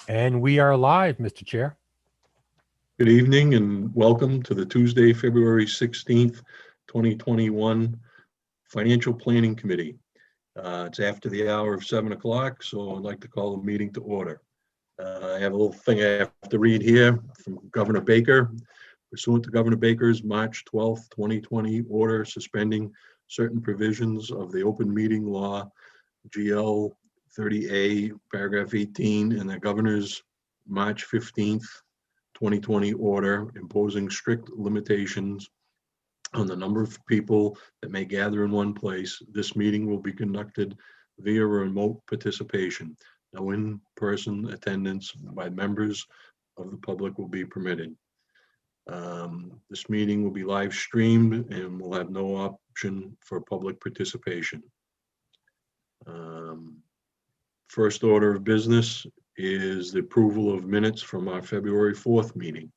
And we are live, Mr. Chair. Good evening and welcome to the Tuesday, February 16th, 2021 Financial Planning Committee. It's after the hour of 7 o'clock, so I'd like to call the meeting to order. I have a little thing I have to read here from Governor Baker. Pursuant to Governor Baker's March 12th, 2020 order suspending certain provisions of the open meeting law, GL 30A, paragraph 18, and the governor's March 15th, 2020 order imposing strict limitations on the number of people that may gather in one place. This meeting will be conducted via remote participation. No in-person attendance by members of the public will be permitted. This meeting will be live streamed and will have no option for public participation. First order of business is the approval of minutes from our February 4th meeting.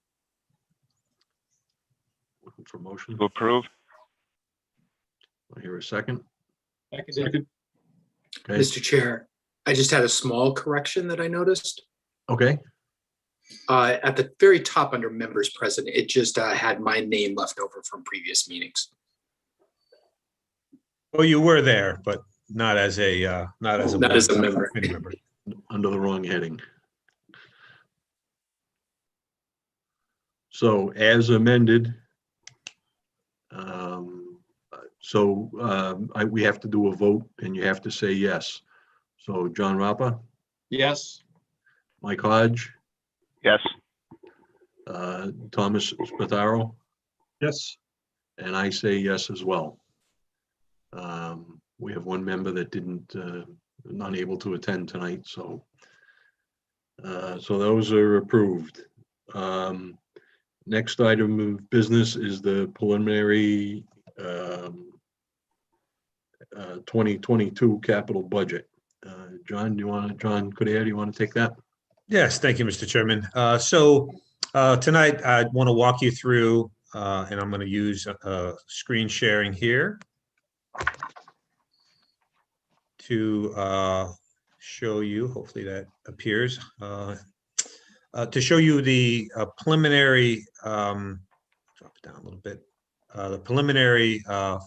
Looking for motion. To approve. I hear a second. Second. Okay. Mr. Chair, I just had a small correction that I noticed. Okay. At the very top under members present, it just had my name left over from previous meetings. Well, you were there, but not as a Not as a member. committee member. Under the wrong heading. So as amended, we have to do a vote and you have to say yes. So John Rapa, Yes. Mike Hodge, Yes. Thomas Spataro, Yes. and I say yes as well. We have one member that not able to attend tonight, so those are approved. Next item of business is the preliminary 2022 capital budget. John Cudere, do you want to take that? Yes, thank you, Mr. Chairman. Tonight I want to walk you through, and I'm going to use screen sharing here to show you, hopefully that appears, to show you the preliminary, drop it down a little bit, the preliminary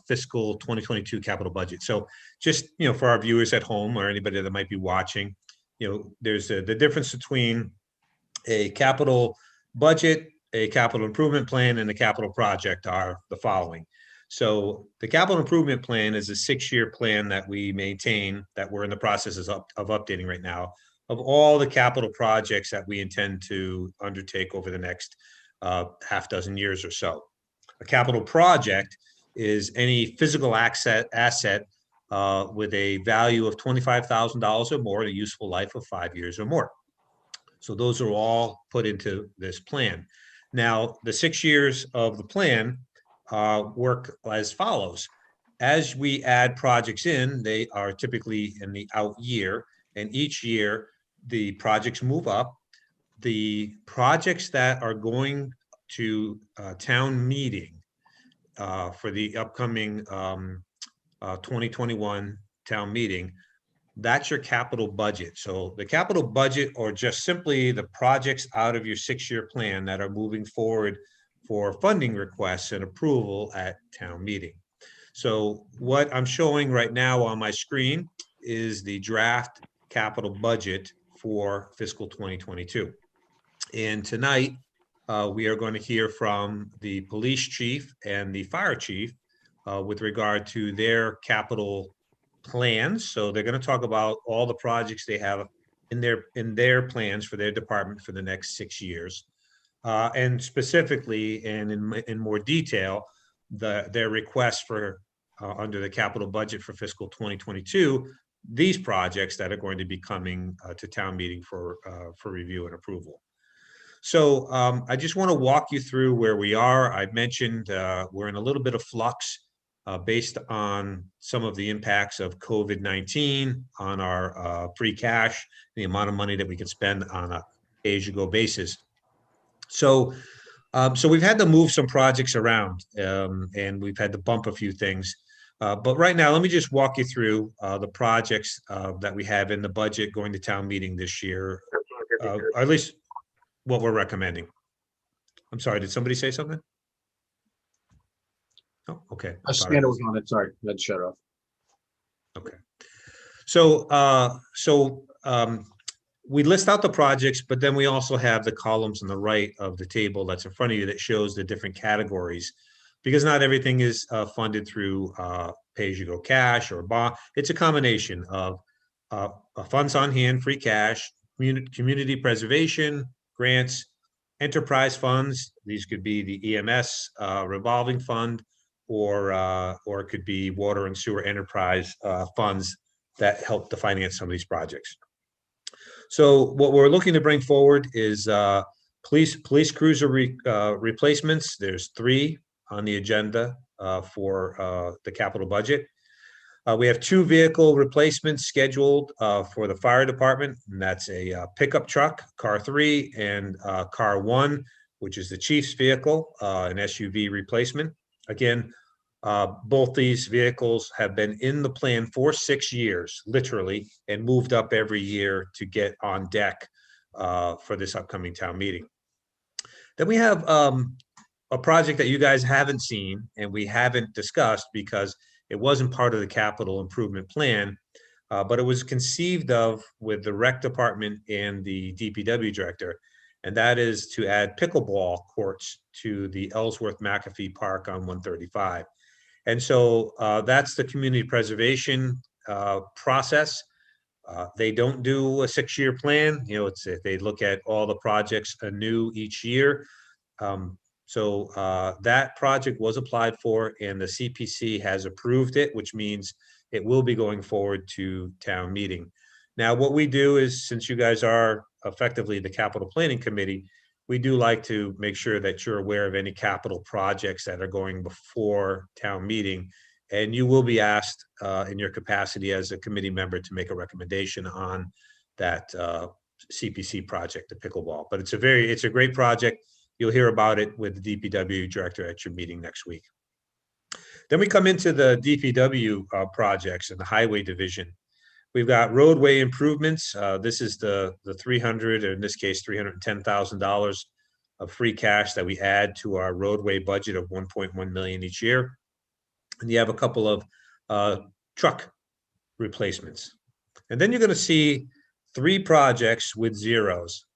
fiscal 2022 capital budget. So just, for our viewers at home or anybody that might be watching, there's the difference between a capital budget, a capital improvement plan, and a capital project are the following. So the capital improvement plan is a 6-year plan that we maintain, that we're in the process of updating right now, of all the capital projects that we intend to undertake over the next half dozen years or so. A capital project is any physical asset with a value of $25,000 or more, and a useful life of 5 years or more. So those are all put into this plan. Now, the 6 years of the plan work as follows. As we add projects in, they are typically in the out year, and each year the projects move up. The projects that are going to town meeting for the upcoming 2021 town meeting, that's your capital budget. So the capital budget, or just simply the projects out of your 6-year plan that are moving forward for funding requests and approval at town meeting. So what I'm showing right now on my screen is the draft capital budget for fiscal 2022. And tonight, we are going to hear from the police chief and the fire chief with regard to their capital plans. So they're going to talk about all the projects they have in their plans for their department for the next 6 years. And specifically, and in more detail, their requests for under the capital budget for fiscal 2022, these projects that are going to be coming to town meeting for review and approval. So I just want to walk you through where we are. I mentioned we're in a little bit of flux based on some of the impacts of COVID-19 on our free cash, the amount of money that we can spend on a pay-as-you-go basis. So we've had to move some projects around and we've had to bump a few things. But right now, let me just walk you through the projects that we have in the budget going to town meeting this year or at least what we're recommending. I'm sorry, did somebody say something? Oh, okay. I A thought I scanner was- was on it. Sorry, I had to shut it off. Okay. So, we list out the projects, but then we also have the columns on the right of the table that's in front of you that shows the different categories. Because not everything is funded through pay-as-you-go cash or bond. It's a combination of funds on hand, free cash, community preservation, grants, enterprise funds. These could be the EMS revolving fund, or it could be water and sewer enterprise funds that help to finance some of these projects. So what we're looking to bring forward is police cruiser replacements. There's 3 on the agenda for the capital budget. We have 2 vehicle replacements scheduled for the fire department, and that's a pickup truck, car 3, and car 1, which is the chief's vehicle, an SUV replacement. Again, both these vehicles have been in the plan for 6 years, literally, and moved up every year to get on deck for this upcoming town meeting. Then we have a project that you guys haven't seen and we haven't discussed because it wasn't part of the capital improvement plan, but it was conceived of with the rec department and the DPW director, and that is to add pickleball courts to the Ellsworth McAfee Park on 135. And so that's the community preservation process. They don't do a 6-year plan. You know, they look at all the projects anew each year. So that project was applied for and the CPC has approved it, which means it will be going forward to town meeting. Now, what we do is, since you guys are effectively the capital planning committee, we do like to make sure that you're aware of any capital projects that are going before town meeting. And you will be asked in your capacity as a committee member to make a recommendation on that CPC project, the pickleball. But it's a great project. You'll hear about it with the DPW director at your meeting next week. Then we come into the DPW projects in the highway division. We've got roadway improvements. This is the 300, or in this case, $310,000 of free cash that we add to our roadway budget of 1.1 million each year. And you have a couple of truck replacements. And then you're going to see 3 projects with zeros.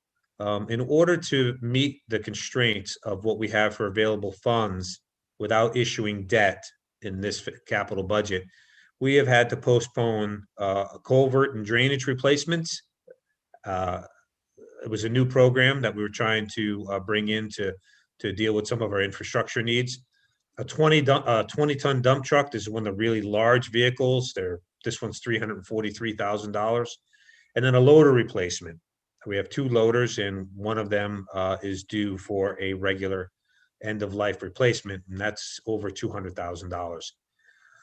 In order to meet the constraints of what we have for available funds without issuing debt in this capital budget, we have had to postpone culvert and drainage replacements. It was a new program that we were trying to bring in to deal with some of our infrastructure needs. A 20-ton dump truck. This is one of the really large vehicles. This one's $343,000. And then a loader replacement. We have 2 loaders, and one of them is due for a regular end-of-life replacement, and that's over $200,000.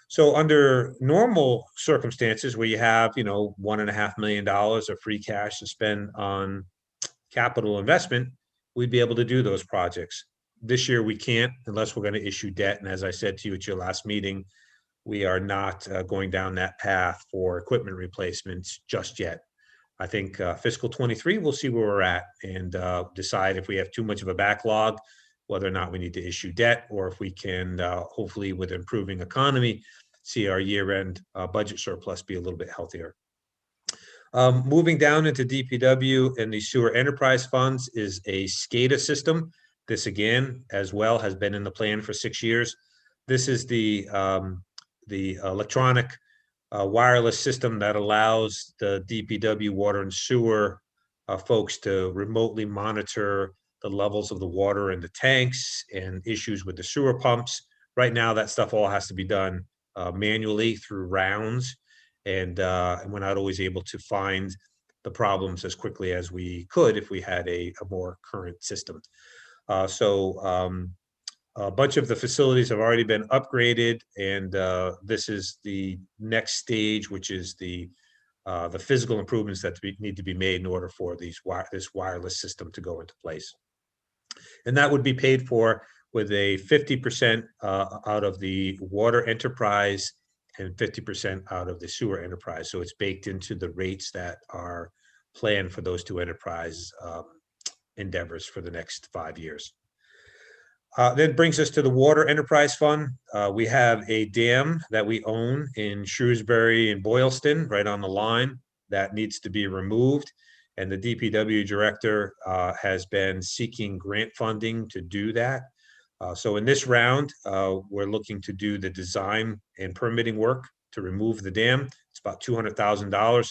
So under normal circumstances where you have, $1.5 million of free cash to spend on capital investment, we'd be able to do those projects. This year we can't unless we're going to issue debt. And as I said to you at your last meeting, we are not going down that path for equipment replacements just yet. I think fiscal 23, we'll see where we're at and decide if we have too much of a backlog, whether or not we need to issue debt, or if we can, hopefully with improving economy, see our year-end budget surplus be a little bit healthier. Moving down into DPW and the sewer enterprise funds is a SCADA system. This again, as well, has been in the plan for 6 years. This is the electronic wireless system that allows the DPW water and sewer folks to remotely monitor the levels of the water in the tanks and issues with the sewer pumps. Right now, that stuff all has to be done manually through rounds, and we're not always able to find the problems as quickly as we could if we had a more current system. So a bunch of the facilities have already been upgraded, and this is the next stage, which is the physical improvements that need to be made in order for this wireless system to go into place. And that would be paid for with a 50% out of the water enterprise and 50% out of the sewer enterprise. So it's baked into the rates that are plan for those two enterprise endeavors for the next 5 years. Then brings us to the Water Enterprise Fund. We have a dam that we own in Shrewsbury and Boylston, right on the line, that needs to be removed. And the DPW director has been seeking grant funding to do that. So in this round, we're looking to do the design and permitting work to remove the dam. It's about $200,000.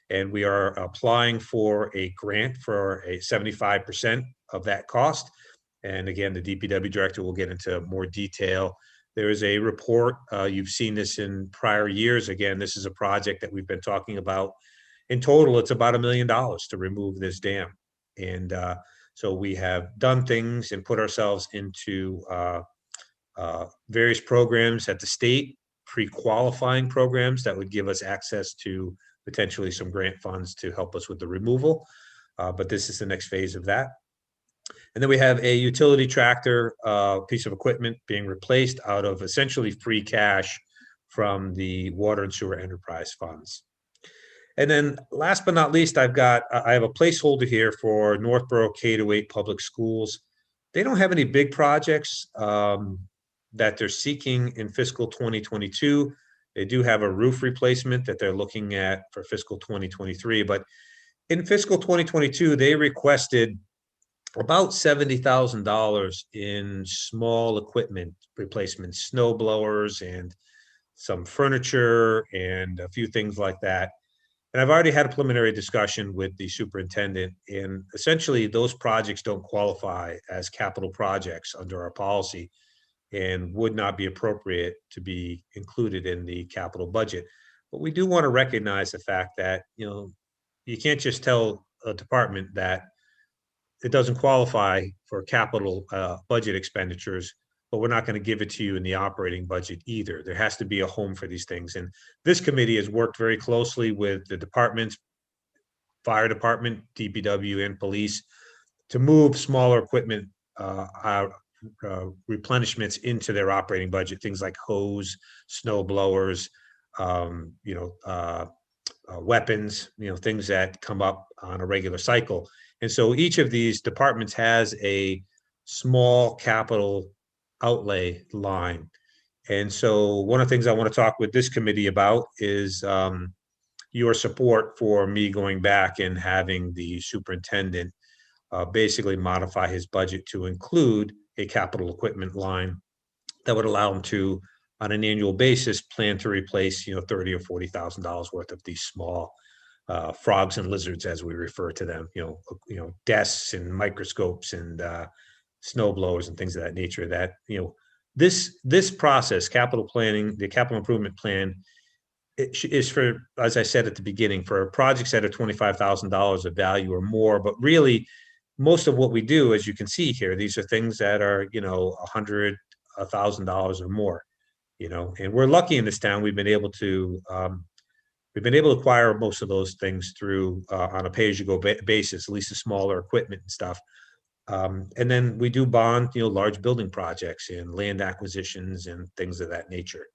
And we are applying for a grant for a 75% of that cost. And again, the DPW director will get into more detail. There is a report. You've seen this in prior years. Again, this is a project that we've been talking about. In total, it's about $1 million to remove this dam. And so we have done things and put ourselves into various programs at the state, pre-qualifying programs that would give us access to potentially some grant funds to help us with the removal. But this is the next phase of that. And then we have a utility tractor piece of equipment being replaced out of essentially free cash from the Water and Sewer Enterprise funds. And then last but not least, I have a placeholder here for Northborough K-8 public schools. They don't have any big projects that they're seeking in fiscal 2022. They do have a roof replacement that they're looking at for fiscal 2023. But in fiscal 2022, they requested about $70,000 in small equipment replacements, snow blowers and some furniture and a few things like that. And I've already had a preliminary discussion with the superintendent, and essentially those projects don't qualify as capital projects under our policy and would not be appropriate to be included in the capital budget. But we do want to recognize the fact that, you can't just tell a department that it doesn't qualify for capital budget expenditures, but we're not going to give it to you in the operating budget either. There has to be a home for these things. And this committee has worked very closely with the departments, fire department, DPW, and police to move smaller equipment replenishments into their operating budget, things like hose, snow blowers, weapons, things that come up on a regular cycle. And so each of these departments has a small capital outlay line. And so one of the things I want to talk with this committee about is your support for me going back and having the superintendent basically modify his budget to include a capital equipment line that would allow him to, on an annual basis, plan to replace, $30,000 or $40,000 worth of these small frogs and lizards, as we refer to them, desks and microscopes and snow blowers and things of that nature. That this process, capital planning, the capital improvement plan, is for, as I said at the beginning, for projects that are $25,000 of value or more. But really, most of what we do, as you can see here, these are things that are $100,000, $1,000 or more. And we're lucky in this town. We've been able to acquire most of those things through on a pay-as-you-go basis, at least the smaller equipment and stuff. And then we do bond, large building projects and land acquisitions and things of that nature.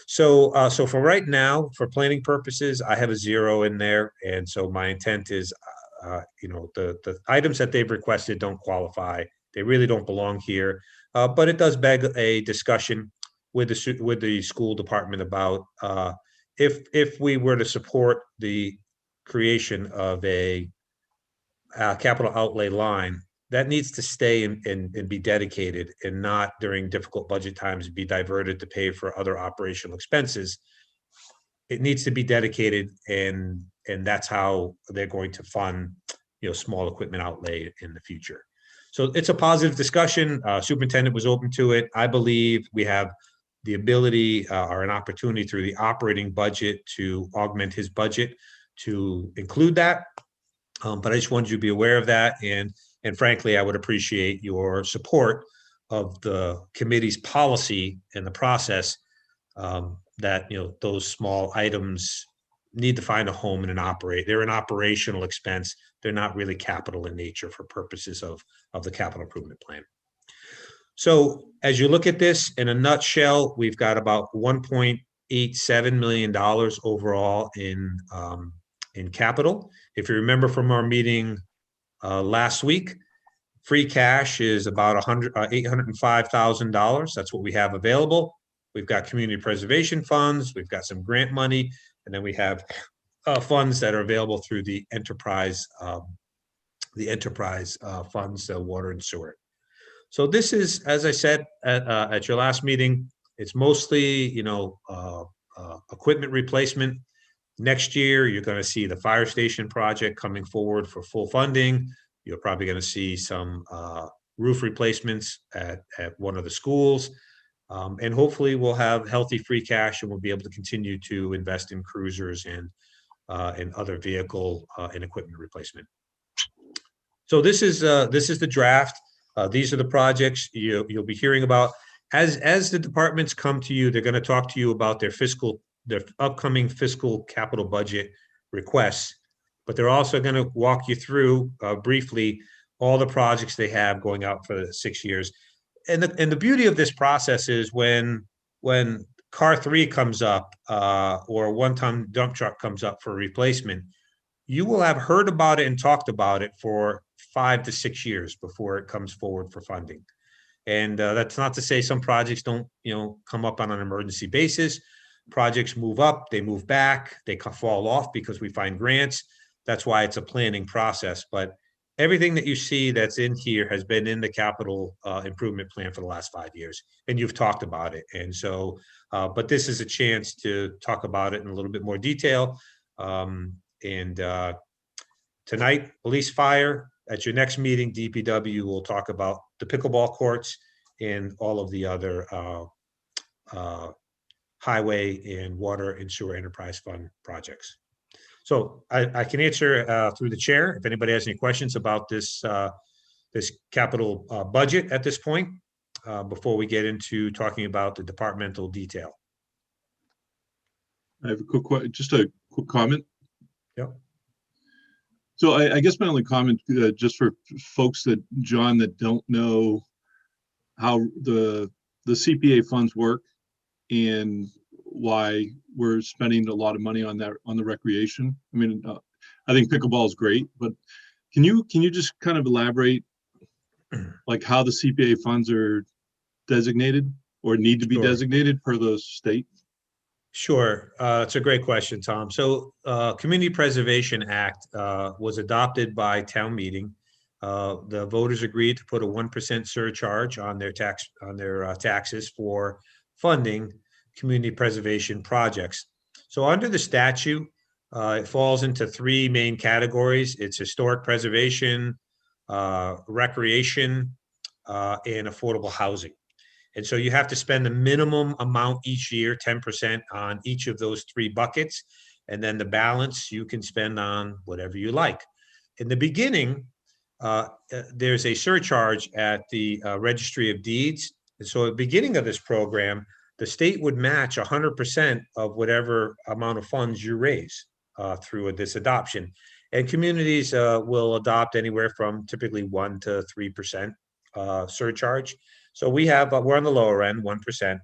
So for right now, for planning purposes, I have a 0 in there. And so my intent is, the items that they've requested don't qualify. They really don't belong here. But it does beg a discussion with the school department about if we were to support the creation of a capital outlay line, that needs to stay and be dedicated, and not during difficult budget times be diverted to pay for other operational expenses. It needs to be dedicated, and that's how they're going to fund small equipment outlay in the future. So it's a positive discussion. Superintendent was open to it. I believe we have the ability or an opportunity through the operating budget to augment his budget to include that. But I just wanted you to be aware of that. And frankly, I would appreciate your support of the committee's policy and the process that, those small items need to find a home and they're an operational expense. They're not really capital in nature for purposes of the capital improvement plan. So as you look at this in a nutshell, we've got about $1.87 million overall in in capital. If you remember from our meeting last week, free cash is about $805,000. That's what we have available. We've got community preservation funds, we've got some grant money, and then we have funds that are available through the enterprise funds, water and sewer. So this is, as I said at your last meeting, it's mostly, equipment replacement. Next year, you're going to see the fire station project coming forward for full funding. You're probably going to see some roof replacements at one of the schools. And hopefully we'll have healthy free cash and we'll be able to continue to invest in cruisers and other vehicle and equipment replacement. So this is the draft. These are the projects you'll be hearing about. As the departments come to you, they're going to talk to you about their upcoming fiscal capital budget requests, but they're also going to walk you through briefly all the projects they have going out for the 6 years. And the beauty of this process is when car 3 comes up or a one-ton dump truck comes up for replacement, you will have heard about it and talked about it for 5 to 6 years before it comes forward for funding. And that's not to say some projects don't, come up on an emergency basis. Projects move up, they move back, they fall off because we find grants. That's why it's a planning process. But everything that you see that's in here has been in the capital improvement plan for the last 5 years, and you've talked about it. And so, but this is a chance to talk about it in a little bit more detail. Tonight, police, fire. At your next meeting, DPW will talk about the pickleball courts and all of the other highway and water and sewer enterprise fund projects. So I can answer through the chair if anybody has any questions about this capital budget at this point before we get into talking about the departmental detail. I have just a quick comment. Yep. So I guess my only comment, just for folks that don't know how the CPA funds work and why we're spending a lot of money on the recreation. I mean, I think pickleball is great, but can you just kind of elaborate like how the CPA funds are designated or need to be designated per the state? Sure. It's a great question, Tom. So Community Preservation Act was adopted by town meeting. The voters agreed to put a 1% surcharge on their taxes for funding community preservation projects. So under the statute, it falls into 3 main categories. It's historic preservation, recreation, and affordable housing. And so you have to spend a minimum amount each year, 10% on each of those 3 buckets. And then the balance you can spend on whatever you like. In the beginning, there's a surcharge at the Registry of Deeds. And so at the beginning of this program, the state would match 100% of whatever amount of funds you raise through this adoption. And communities will adopt anywhere from typically 1 to 3% surcharge. So we're on the lower end, 1%,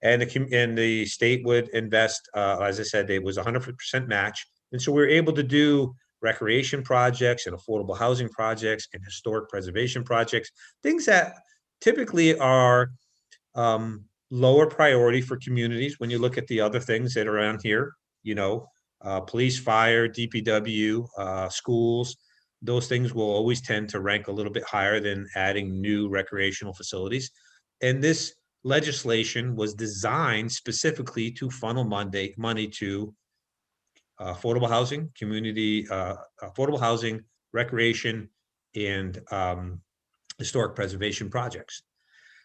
and the state would invest, as I said, it was 100% match. And so we're able to do recreation projects and affordable housing projects and historic preservation projects, things that typically are lower priority for communities when you look at the other things that are around here, police, fire, DPW, schools. Those things will always tend to rank a little bit higher than adding new recreational facilities. And this legislation was designed specifically to funnel money to affordable housing, affordable housing, recreation, and historic preservation projects.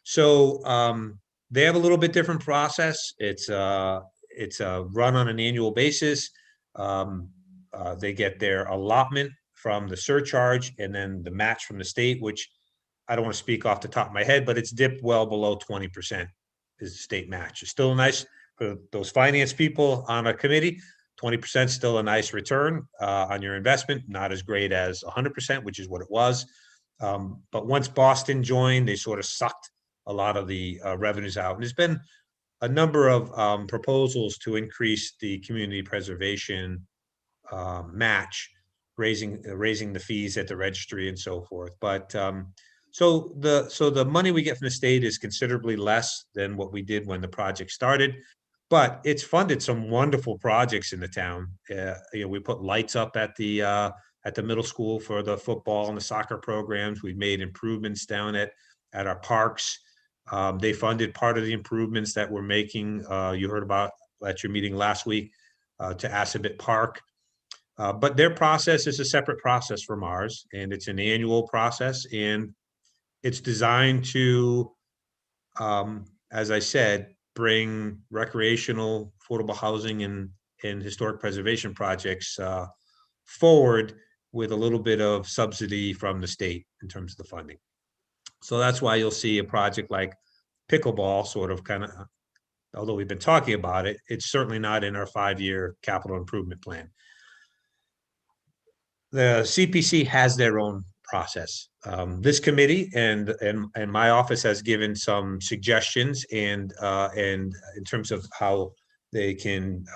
So they have a little bit different process. It's run on an annual basis. They get their allotment from the surcharge and then the match from the state, which I don't want to speak off the top of my head, but it's dipped well below 20% is the state match. It's still nice for those finance people on a committee. 20% still a nice return on your investment, not as great as 100%, which is what it was. But once Boston joined, they sort of sucked a lot of the revenues out. And there's been a number of proposals to increase the community preservation match, raising the fees at the registry and so forth. But so the money we get from the state is considerably less than what we did when the project started, but it's funded some wonderful projects in the town. We put lights up at the middle school for the football and the soccer programs. We've made improvements down at our parks. They funded part of the improvements that we're making. You heard about at your meeting last week to Assabet Park. But their process is a separate process from ours, and it's an annual process, and it's designed to, as I said, bring recreational, affordable housing and historic preservation projects forward with a little bit of subsidy from the state in terms of the funding. So that's why you'll see a project like pickleball sort of kind of, although we've been talking about it, it's certainly not in our 5-year capital improvement plan. The CPC has their own process. This committee and my office has given some suggestions and in terms of how they can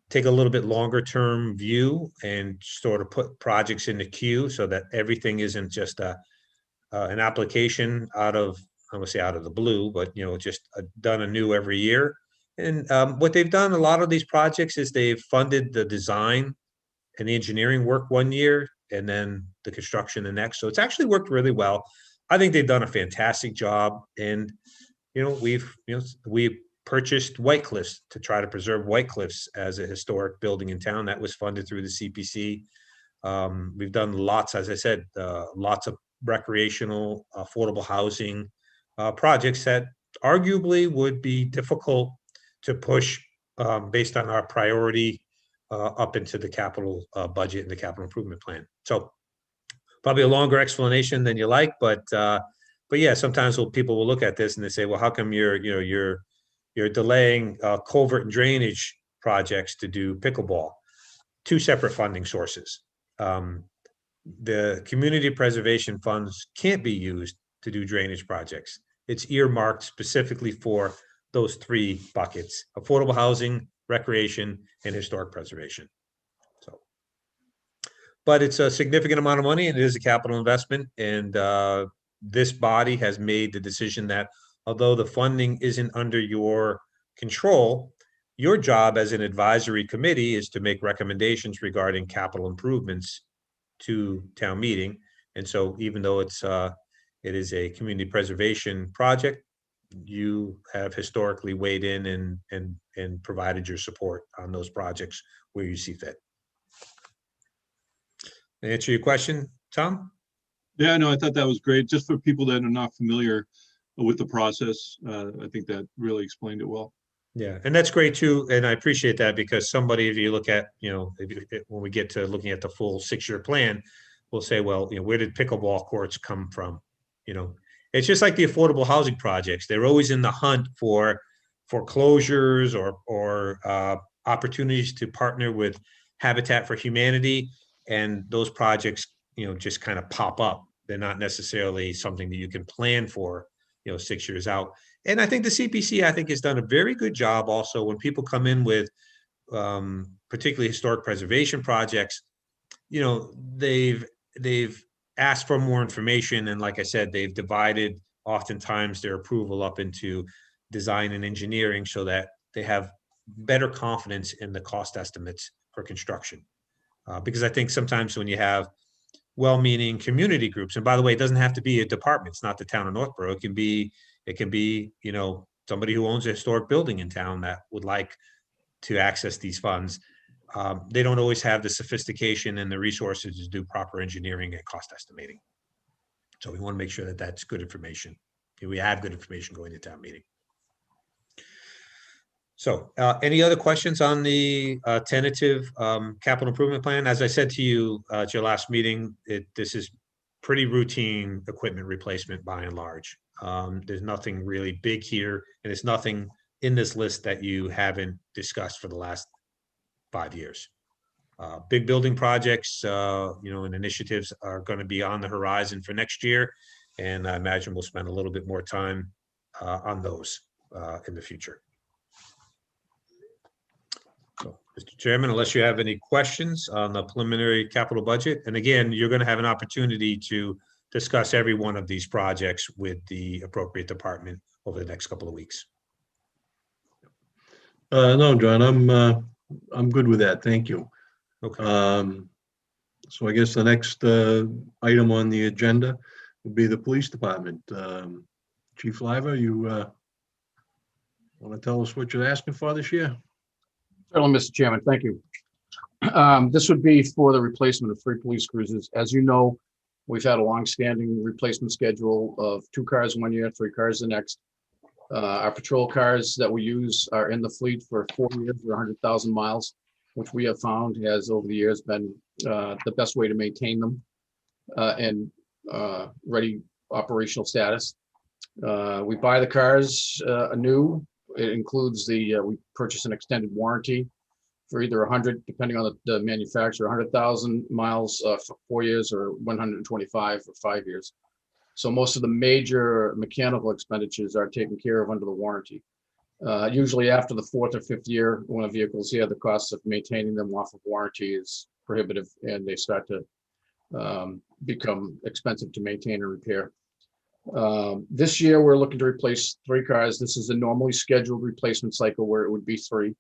take a little bit longer term view and sort of put projects in the queue so that everything isn't just an application out of, I would say out of the blue, but just done anew every year. And what they've done, a lot of these projects is they've funded the design and the engineering work one year and then the construction the next. So it's actually worked really well. I think they've done a fantastic job. And, we purchased White Cliffs to try to preserve White Cliffs as a historic building in town that was funded through the CPC. We've done lots, as I said, lots of recreational, affordable housing projects that arguably would be difficult to push based on our priority up into the capital budget and the capital improvement plan. So probably a longer explanation than you like, but yeah, sometimes people will look at this and they say, well, how come you're delaying culvert and drainage projects to do pickleball? Two separate funding sources. The community preservation funds can't be used to do drainage projects. It's earmarked specifically for those 3 buckets: affordable housing, recreation, and historic preservation. So, but it's a significant amount of money, and it is a capital investment. And this body has made the decision that although the funding isn't under your control, your job as an advisory committee is to make recommendations regarding capital improvements to town meeting. And so even though it is a community preservation project, you have historically weighed in and provided your support on those projects where you see fit. Answer your question, Tom? Yeah, no, I thought that was great. Just for people that are not familiar with the process, I think that really explained it well. Yeah, and that's great too. And I appreciate that, because somebody, if you look at, when we get to looking at the full 6-year plan, we'll say, well, where did pickleball courts come from? It's just like the affordable housing projects. They're always in the hunt for foreclosures or opportunities to partner with Habitat for Humanity. And those projects, just kind of pop up. They're not necessarily something that you can plan for, 6 years out. And I think the CPC, has done a very good job also when people come in with particularly historic preservation projects. They've asked for more information. And like I said, they've divided oftentimes their approval up into design and engineering so that they have better confidence in the cost estimates for construction. Because I think sometimes when you have well-meaning community groups, and by the way, it doesn't have to be a department. It's not the town of Northborough. It can be, somebody who owns a historic building in town that would like to access these funds. They don't always have the sophistication and the resources to do proper engineering and cost estimating. So we want to make sure that that's good information. We have good information going to town meeting. So any other questions on the tentative capital improvement plan? As I said to you at your last meeting, this is pretty routine equipment replacement by and large. There's nothing really big here, and there's nothing in this list that you haven't discussed for the last 5 years. Big building projects, and initiatives are going to be on the horizon for next year, and I imagine we'll spend a little bit more time on those in the future. So, Mr. Chairman, unless you have any questions on the preliminary capital budget, and again, you're going to have an opportunity to discuss every one of these projects with the appropriate department over the next couple of weeks. No, John, I'm good with that. Thank you. Okay. So I guess the next item on the agenda would be the police department. Chief Liver, you want to tell us what you're asking for this year? Certainly, Mr. Chairman, thank you. This would be for the replacement of 3 police cruisers. As you know, we've had a long-standing replacement schedule of 2 cars 1 year, 3 cars the next. Our patrol cars that we use are in the fleet for 4 years or 100,000 miles, which we have found has over the years been the best way to maintain them and ready operational status. We buy the cars anew. It includes we purchase an extended warranty for either 100, depending on the manufacturer, 100,000 miles for 4 years or 125 for 5 years. So most of the major mechanical expenditures are taken care of under the warranty. Usually after the 4th or 5th year, when a vehicle's here, the cost of maintaining them off of warranty is prohibitive and they start to become expensive to maintain and repair. This year, we're looking to replace 3 cars. This is a normally scheduled replacement cycle where it would be 3.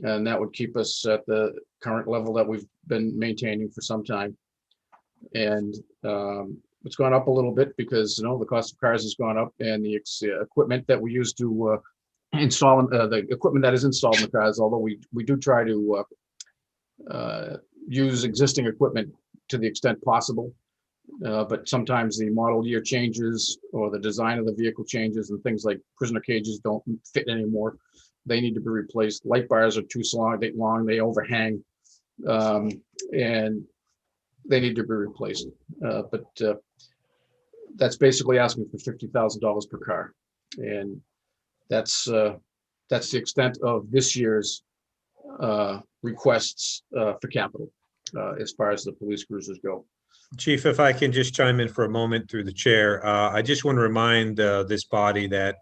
And that would keep us at the current level that we've been maintaining for some time. And it's gone up a little bit because, you know, the cost of cars has gone up and the equipment that we use to install the equipment that is installed in the cars, although we do try to use existing equipment to the extent possible. But sometimes the model year changes or the design of the vehicle changes and things like prisoner cages don't fit anymore. They need to be replaced. Light bars are too long, they overhang, and they need to be replaced. But that's basically asking for $50,000 per car. And that's the extent of this year's requests for capital as far as the police cruisers go. Chief, if I can just chime in for a moment through the chair, I just want to remind this body that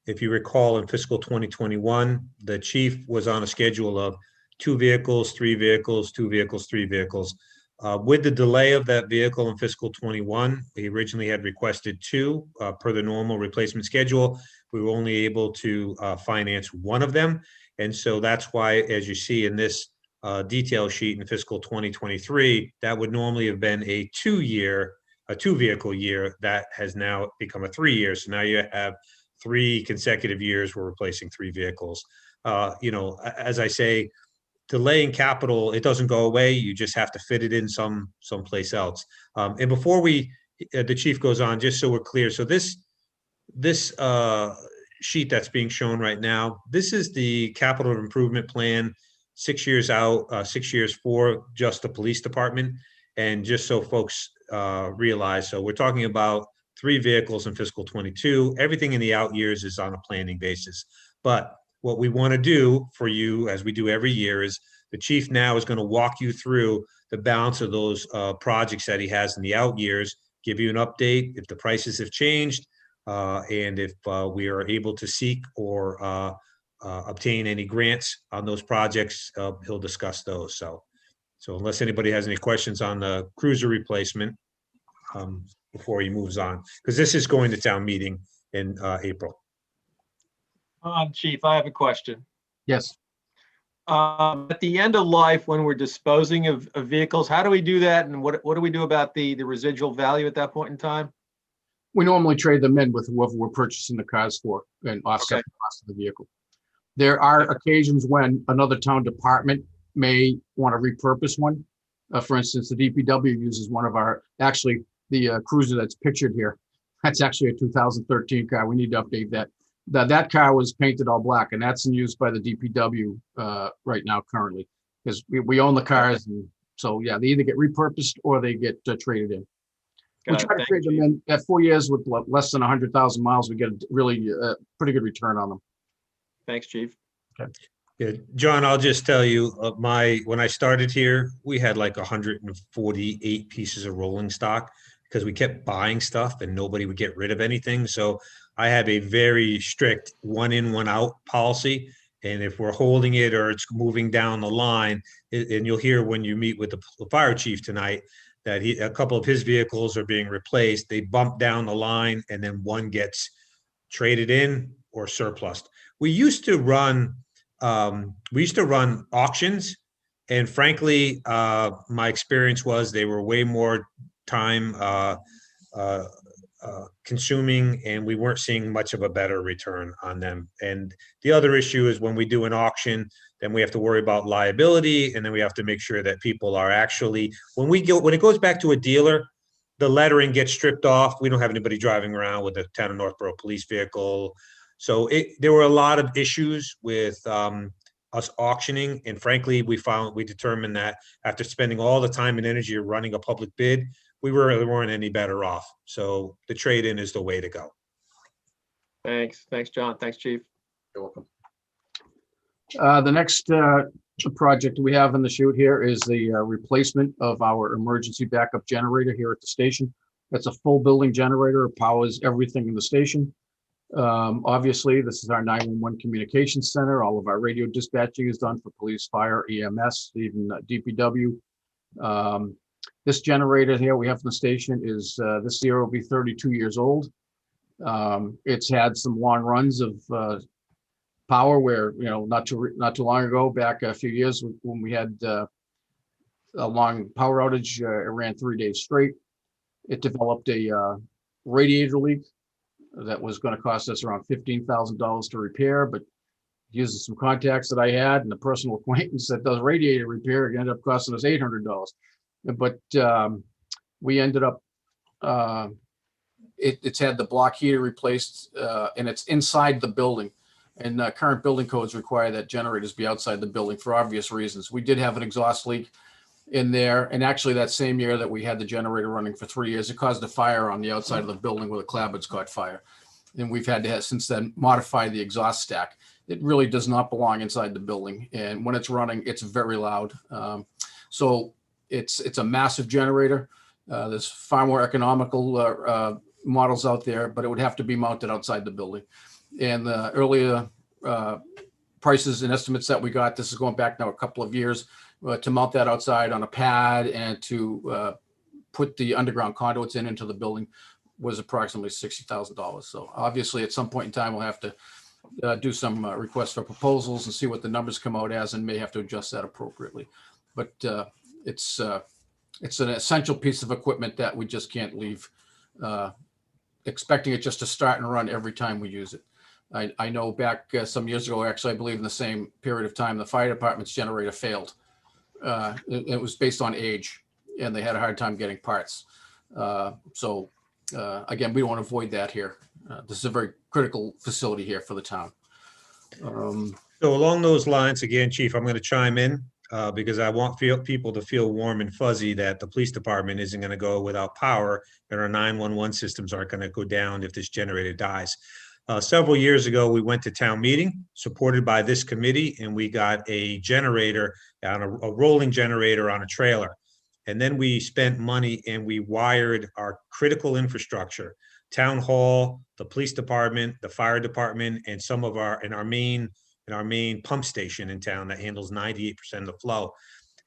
if you recall in fiscal 2021, the chief was on a schedule of 2 vehicles, 3 vehicles, 2 vehicles, 3 vehicles. With the delay of that vehicle in fiscal 21, he originally had requested 2 per the normal replacement schedule. We were only able to finance 1 of them. And so that's why, as you see in this detail sheet in fiscal 2023, that would normally have been a 2-vehicle year that has now become a 3 year. So now you have 3 consecutive years we're replacing 3 vehicles. You know, as I say, delaying capital, it doesn't go away. You just have to fit it in someplace else. And before the chief goes on, just so we're clear, so this sheet that's being shown right now, this is the capital improvement plan, 6 years out, 6 years for just the police department. And just so folks realize, so we're talking about 3 vehicles in fiscal 22. Everything in the out years is on a planning basis. But what we want to do for you, as we do every year, is the chief now is going to walk you through the balance of those projects that he has in the out years, give you an update if the prices have changed, and if we are able to seek or obtain any grants on those projects, he'll discuss those. So unless anybody has any questions on the cruiser replacement before he moves on, because this is going to town meeting in April. Chief, I have a question. Yes. At the end of life, when we're disposing of vehicles, how do we do that? And what do we do about the residual value at that point in time? We normally trade them in with whoever we're purchasing the cars for and offset the cost of the vehicle. There are occasions when another town department may want to repurpose one. For instance, the DPW uses one of our, actually the cruiser that's pictured here. That's actually a 2013 car. We need to update that. That car was painted all black, and that's in use by the DPW right now currently, because we own the cars. And so, yeah, they either get repurposed or they get traded in. We try to trade them in at 4 years with less than 100,000 miles. We get a really pretty good return on them. Thanks, Chief. Okay. Yeah, John, I'll just tell you, when I started here, we had like 148 pieces of rolling stock because we kept buying stuff and nobody would get rid of anything. So I have a very strict 1 in, 1 out policy. And if we're holding it or it's moving down the line, and you'll hear when you meet with the fire chief tonight, that a couple of his vehicles are being replaced. They bump down the line and then one gets traded in or surplused. We used to run auctions, and frankly, my experience was they were way more time consuming, and we weren't seeing much of a better return on them. And the other issue is when we do an auction, then we have to worry about liability, and then we have to make sure that people are actually, when it goes back to a dealer, the lettering gets stripped off. We don't have anybody driving around with a town of Northborough police vehicle. So there were a lot of issues with us auctioning, and frankly, we determined that after spending all the time and energy of running a public bid, we weren't any better off. So the trade-in is the way to go. Thanks. Thanks, John. Thanks, Chief. You're welcome. The next project we have in the chute here is the replacement of our emergency backup generator here at the station. That's a full building generator. It powers everything in the station. Obviously, this is our 911 communications center. All of our radio dispatching is done for police, fire, EMS, even DPW. This generator here we have in the station is this year will be 32 years old. It's had some long runs of power where, not too long ago, back a few years when we had a long power outage, it ran 3 days straight. It developed a radiator leak that was going to cost us around $15,000 to repair, but using some contacts that I had and a personal acquaintance that does radiator repair, it ended up costing us $800. But we ended up, it's had the block heater replaced, and it's inside the building. And current building codes require that generators be outside the building for obvious reasons. We did have an exhaust leak in there, and actually that same year that we had the generator running for 3 years, it caused a fire on the outside of the building where the clapboards caught fire. And we've had to since then modify the exhaust stack. It really does not belong inside the building, and when it's running, it's very loud. So it's a massive generator. There's far more economical models out there, but it would have to be mounted outside the building. And the earlier prices and estimates that we got, this is going back now a couple of years, to mount that outside on a pad and to put the underground conduits into the building was approximately $60,000. So obviously at some point in time, we'll have to do some requests for proposals and see what the numbers come out as, and may have to adjust that appropriately. But it's an essential piece of equipment that we just can't leave expecting it just to start and run every time we use it. I know back some years ago, actually, I believe in the same period of time, the fire department's generator failed. It was based on age, and they had a hard time getting parts. So again, we want to avoid that here. This is a very critical facility here for the town. So along those lines, again, Chief, I'm going to chime in because I want people to feel warm and fuzzy that the police department isn't going to go without power, and our 911 systems aren't going to go down if this generator dies. Several years ago, we went to town meeting supported by this committee, and we got a generator on a rolling generator on a trailer. And then we spent money and we wired our critical infrastructure, town hall, the police department, the fire department, and some of our main pump station in town that handles 98% of the flow.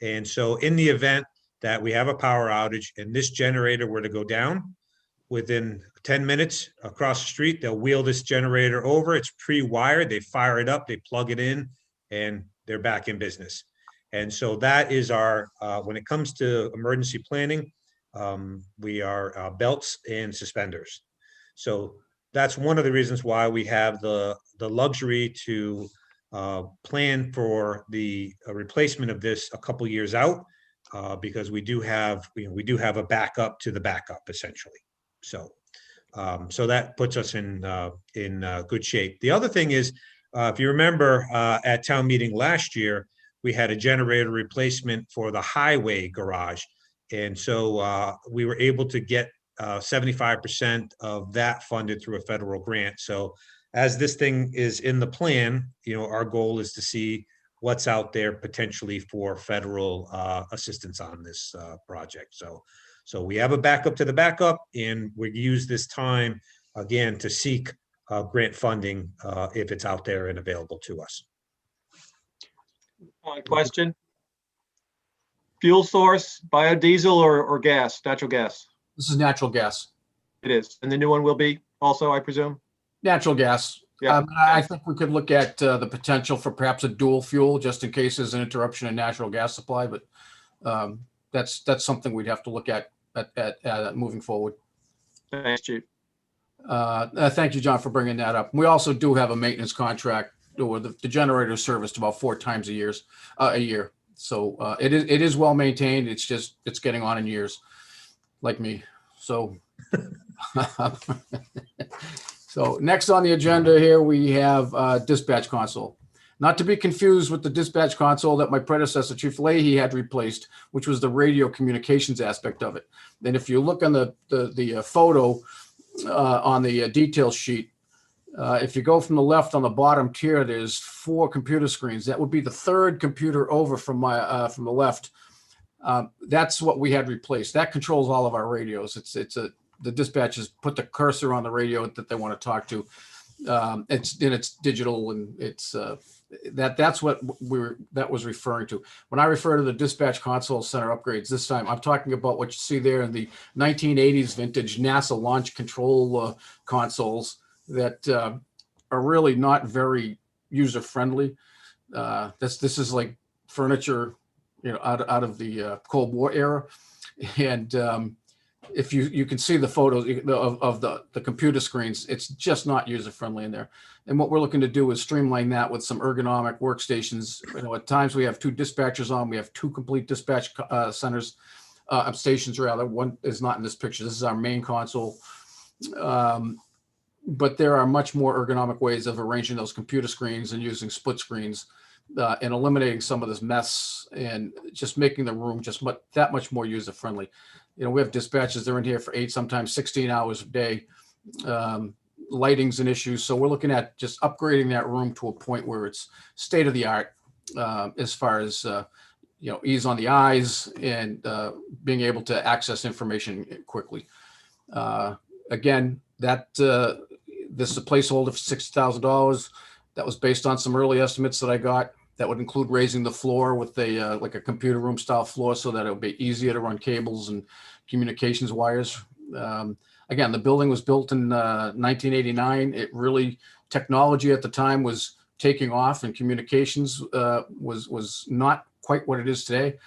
And so in the event that we have a power outage and this generator were to go down, within 10 minutes across the street, they'll wheel this generator over. It's pre-wired. They fire it up, they plug it in, and they're back in business. And so that is our, when it comes to emergency planning, we are belts and suspenders. So that's one of the reasons why we have the luxury to plan for the replacement of this a couple years out, because we do have a backup to the backup essentially. So that puts us in good shape. The other thing is, if you remember at town meeting last year, we had a generator replacement for the highway garage. And so we were able to get 75% of that funded through a federal grant. So as this thing is in the plan, our goal is to see what's out there potentially for federal assistance on this project. So we have a backup to the backup, and we use this time again to seek grant funding if it's out there and available to us. Question. Fuel source, biodiesel or gas, natural gas? This is natural gas. It is. And the new one will be also, I presume? Natural gas. Yeah. I think we could look at the potential for perhaps a dual fuel, just in case there's an interruption in natural gas supply. But that's something we'd have to look at moving forward. Thanks, Chief. Thank you, John, for bringing that up. We also do have a maintenance contract, or the generator is serviced about 4 times a year. So it is well maintained. It's getting on in years, like me. So. So next on the agenda here, we have dispatch console. Not to be confused with the dispatch console that my predecessor, Chief Leahy, had replaced, which was the radio communications aspect of it. And if you look on the photo on the detail sheet, if you go from the left on the bottom tier, there's 4 computer screens. That would be the 3rd computer over from the left. That's what we had replaced. That controls all of our radios. The dispatchers put the cursor on the radio that they want to talk to. It's digital, and it's that's what that was referring to. When I refer to the dispatch console center upgrades this time, I'm talking about what you see there in the 1980s vintage NASA launch control consoles that are really not very user friendly. This is like furniture, out of the Cold War era, and if you can see the photos of the computer screens, it's just not user friendly in there. And what we're looking to do is streamline that with some ergonomic workstations. At times we have 2 dispatchers on. We have 2 complete dispatch centers, stations rather. One is not in this picture. This is our main console. But there are much more ergonomic ways of arranging those computer screens and using split screens and eliminating some of this mess and just making the room just that much more user friendly. We have dispatchers, they're in here for 8, sometimes 16 hours a day. Lighting's an issue. So we're looking at just upgrading that room to a point where it's state of the art as far as, ease on the eyes and being able to access information quickly. Again, this is a placeholder for $60,000. That was based on some early estimates that I got. That would include raising the floor with like a computer room style floor so that it would be easier to run cables and communications wires. Again, the building was built in 1989. Technology at the time was taking off, and communications was not quite what it is today.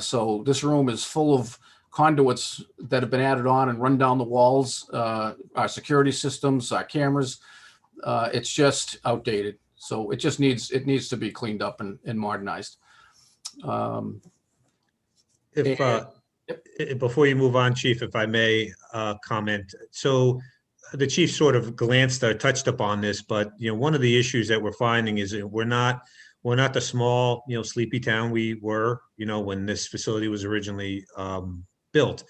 So this room is full of conduits that have been added on and run down the walls, our security systems, our cameras. It's just outdated. So it needs to be cleaned up and modernized. Before you move on, Chief, if I may comment. So the chief sort of glanced or touched upon this, but one of the issues that we're finding is that we're not the small sleepy town we were when this facility was originally built.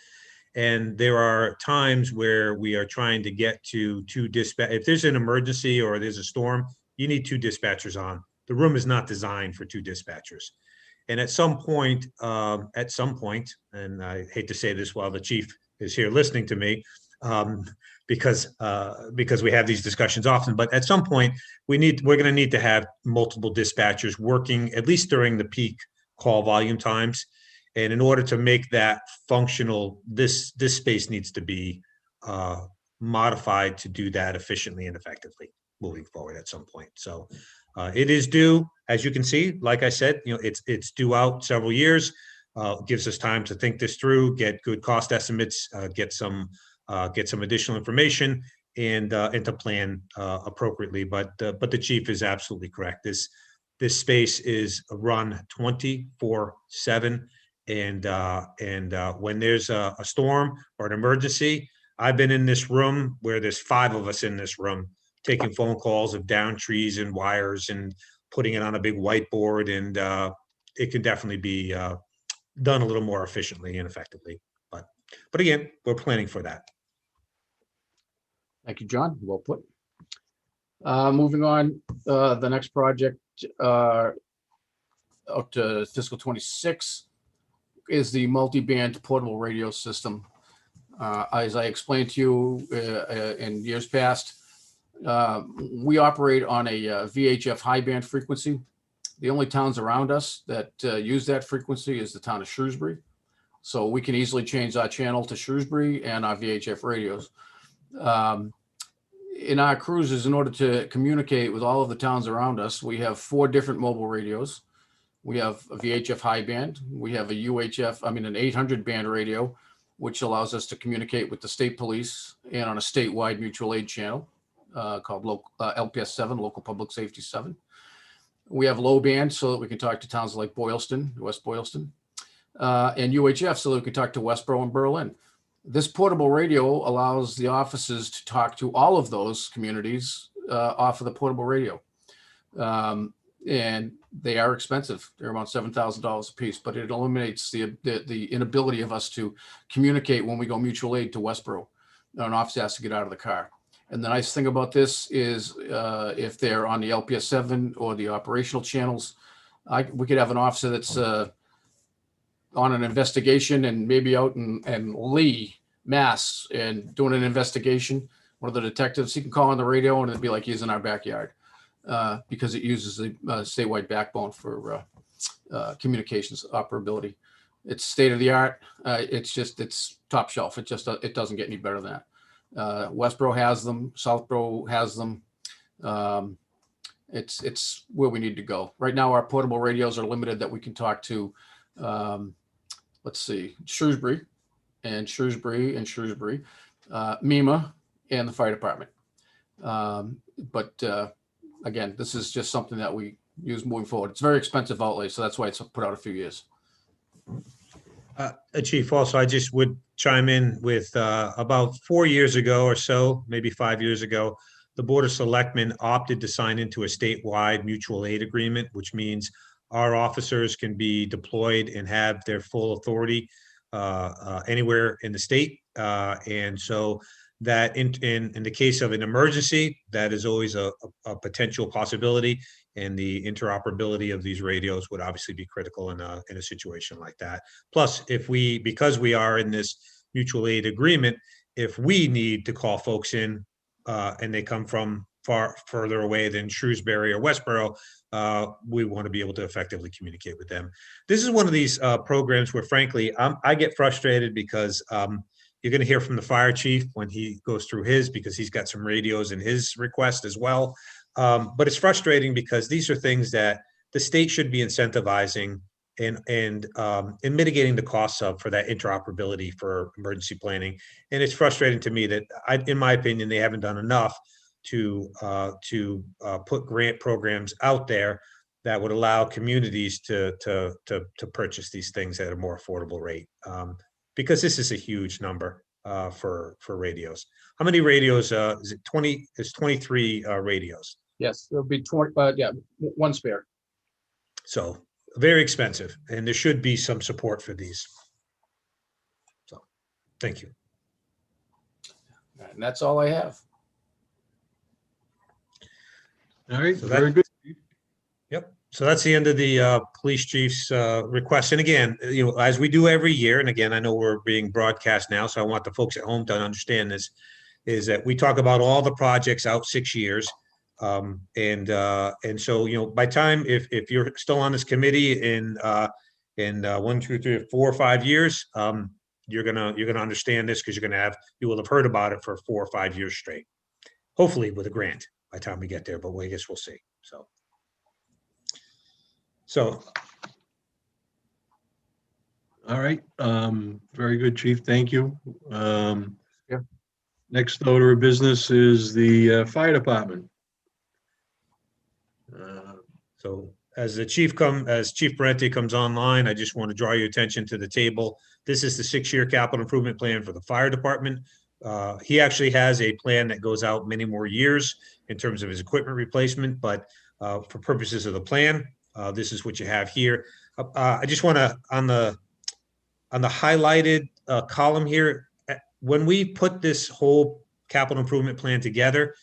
And there are times where we are trying to get to 2 dispatch. If there's an emergency or there's a storm, you need 2 dispatchers on. The room is not designed for 2 dispatchers. And at some point, and I hate to say this while the chief is here listening to me, because we have these discussions often, but at some point we're going to need to have multiple dispatchers working at least during the peak call volume times. And in order to make that functional, this space needs to be modified to do that efficiently and effectively moving forward at some point. So it is due, as you can see, like I said, it's due out several years. Gives us time to think this through, get good cost estimates, get some additional information, and to plan appropriatly. But the chief is absolutely correct. This space is run 24/7. And when there's a storm or an emergency, I've been in this room where there's 5 of us in this room taking phone calls of down trees and wires and putting it on a big whiteboard. And it can definitely be done a little more efficiently and effectively. But again, we're planning for that. Thank you, John. Well put. Moving on, the next project up to fiscal 26 is the multi-band portable radio system. As I explained to you in years past, we operate on a VHF high band frequency. The only towns around us that use that frequency is the town of Shrewsbury. So we can easily change our channel to Shrewsbury and our VHF radios. In our cruises, in order to communicate with all of the towns around us, we have 4 different mobile radios. We have a VHF high band. We have an 800 band radio, which allows us to communicate with the state police and on a statewide mutual aid channel called LPS 7, Local Public Safety 7. We have low band so that we can talk to towns like Boylston, West Boylston, and UHF so that we can talk to Westboro and Berlin. This portable radio allows the offices to talk to all of those communities off of the portable radio. And they are expensive. They're about $7,000 a piece, but it eliminates the inability of us to communicate when we go mutual aid to Westboro. An officer has to get out of the car. And the nice thing about this is if they're on the LPS 7 or the operational channels, we could have an officer that's on an investigation and maybe out in Lee, Mass, and doing an investigation. One of the detectives, he can call on the radio and it'd be like he's in our backyard because it uses the statewide backbone for communications operability. It's state of the art. It's top shelf. It doesn't get any better than that. Westboro has them. Southboro has them. It's where we need to go. Right now, our portable radios are limited that we can talk to, Shrewsbury, MEMA, and the fire department. Again, this is just something that we use moving forward. It's very expensive outlay, so that's why it's put out a few years. Chief, also, I just would chime in with about 4 years ago or so, maybe 5 years ago, the Board of Selectmen opted to sign into a statewide mutual aid agreement, which means our officers can be deployed and have their full authority anywhere in the state. And so that in the case of an emergency, that is always a potential possibility. And the interoperability of these radios would obviously be critical in a situation like that. Plus, because we are in this mutual aid agreement, if we need to call folks in and they come from further away than Shrewsbury or Westboro, we want to be able to effectively communicate with them. This is one of these programs where, frankly, I get frustrated because you're going to hear from the fire chief when he goes through his, because he's got some radios in his request as well. But it's frustrating because these are things that the state should be incentivizing and mitigating the costs of for that interoperability for emergency planning. And it's frustrating to me that, in my opinion, they haven't done enough to put grant programs out there that would allow communities to purchase these things at a more affordable rate. Because this is a huge number for radios. How many radios? Is it 20? It's 23 radios. Yes, there'll be 20. One spare. So very expensive, and there should be some support for these. So, thank you. And that's all I have. All right, So very good. Yep. So that's the end of the police chief's request. And again, as we do every year, and again, I know we're being broadcast now, so I want the folks at home to understand this, is that we talk about all the projects out 6 years. And so, by time, if you're still on this committee in 1, 2, 3, 4, or 5 years, you're gonna understand this because you will have heard about it for 4 or 5 years straight. Hopefully with a grant by the time we get there, but I guess we'll see. So. All right, very good, Chief. Thank you. Yeah. Next order of business is the fire department. So as Chief Parenti comes online, I just want to draw your attention to the table. This is the 6-year capital improvement plan for the fire department. He actually has a plan that goes out many more years in terms of his equipment replacement, but for purposes of the plan, this is what you have here. I just want to, on the highlighted column here, when we put this whole capital improvement plan together,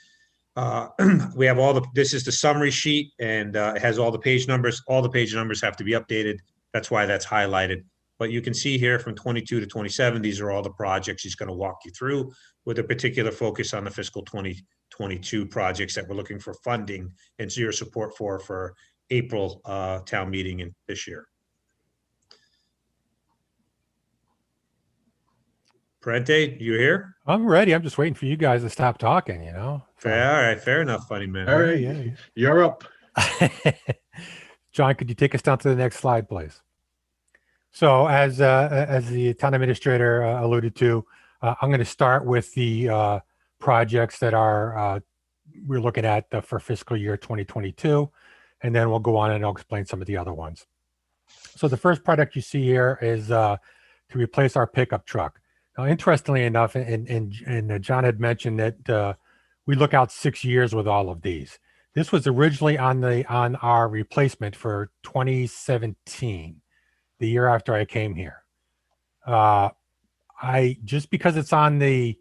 we have this is the summary sheet, and it has all the page numbers. All the page numbers have to be updated. That's why that's highlighted. But you can see here from 22 to 27, these are all the projects he's going to walk you through, with a particular focus on the fiscal 2022 projects that we're looking for funding and your support for April town meeting in this year. Parente, you here? I'm ready. I'm just waiting for you guys to stop talking, you know? So- Fair, all right, fair enough, funny man. All right, yeah. you're up. John, could you take us down to the next slide, please? So as the town administrator alluded to, I'm going to start with the projects that are we're looking at for fiscal year 2022, and then we'll go on and I'll explain some of the other ones. So the first product you see here is to replace our pickup truck. Now, interestingly enough, and John had mentioned that we look out 6 years with all of these. This was originally on our replacement for 2017, the year after I came here. Just because it's on the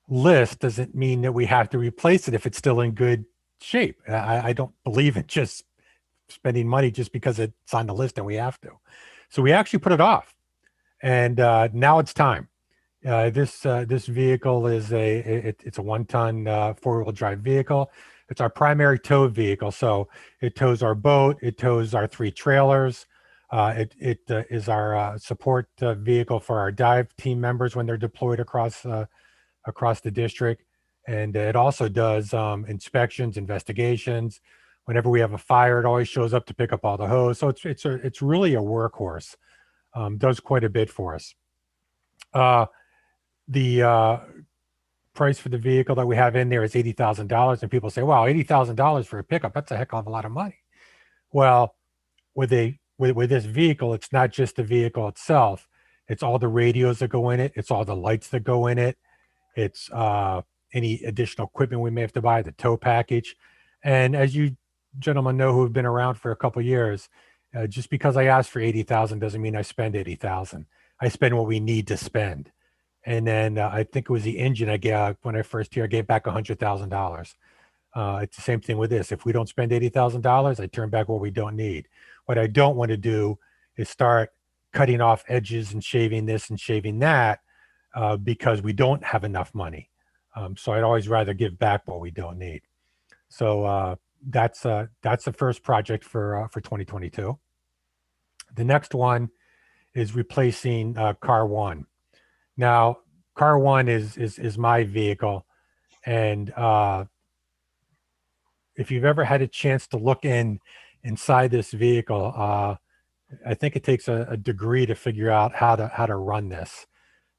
list doesn't mean that we have to replace it if it's still in good shape. I don't believe in just spending money just because it's on the list and we have to. So we actually put it off, and now it's time. This vehicle is it's a 1-ton 4-wheel drive vehicle. It's our primary tow vehicle. So it tows our boat, it tows our 3 trailers. It is our support vehicle for our dive team members when they're deployed across the district. And it also does inspections, investigations. Whenever we have a fire, it always shows up to pick up all the hose. So it's really a workhorse. Does quite a bit for us. The price for the vehicle that we have in there is $80,000, and people say, "Wow, $80,000 for a pickup? That's a heck of a lot of money." Well, with this vehicle, it's not just the vehicle itself; it's all the radios that go in it, it's all the lights that go in it, it's any additional equipment we may have to buy, the tow package. And as you gentlemen know who have been around for a couple of years, just because I ask for $80,000 doesn't mean I spend $80,000. I spend what we need to spend. And then I think it was the engine I gave when I first here, I gave back $100,000. It's the same thing with this. If we don't spend $80,000, I turn back what we don't need. What I don't want to do is start cutting off edges and shaving this and shaving that because we don't have enough money. So I'd always rather give back what we don't need. So that's the first project for 2022. The next one is replacing car 1. Now, car 1 is my vehicle, and if you've ever had a chance to look inside this vehicle, I think it takes a degree to figure out how to run this.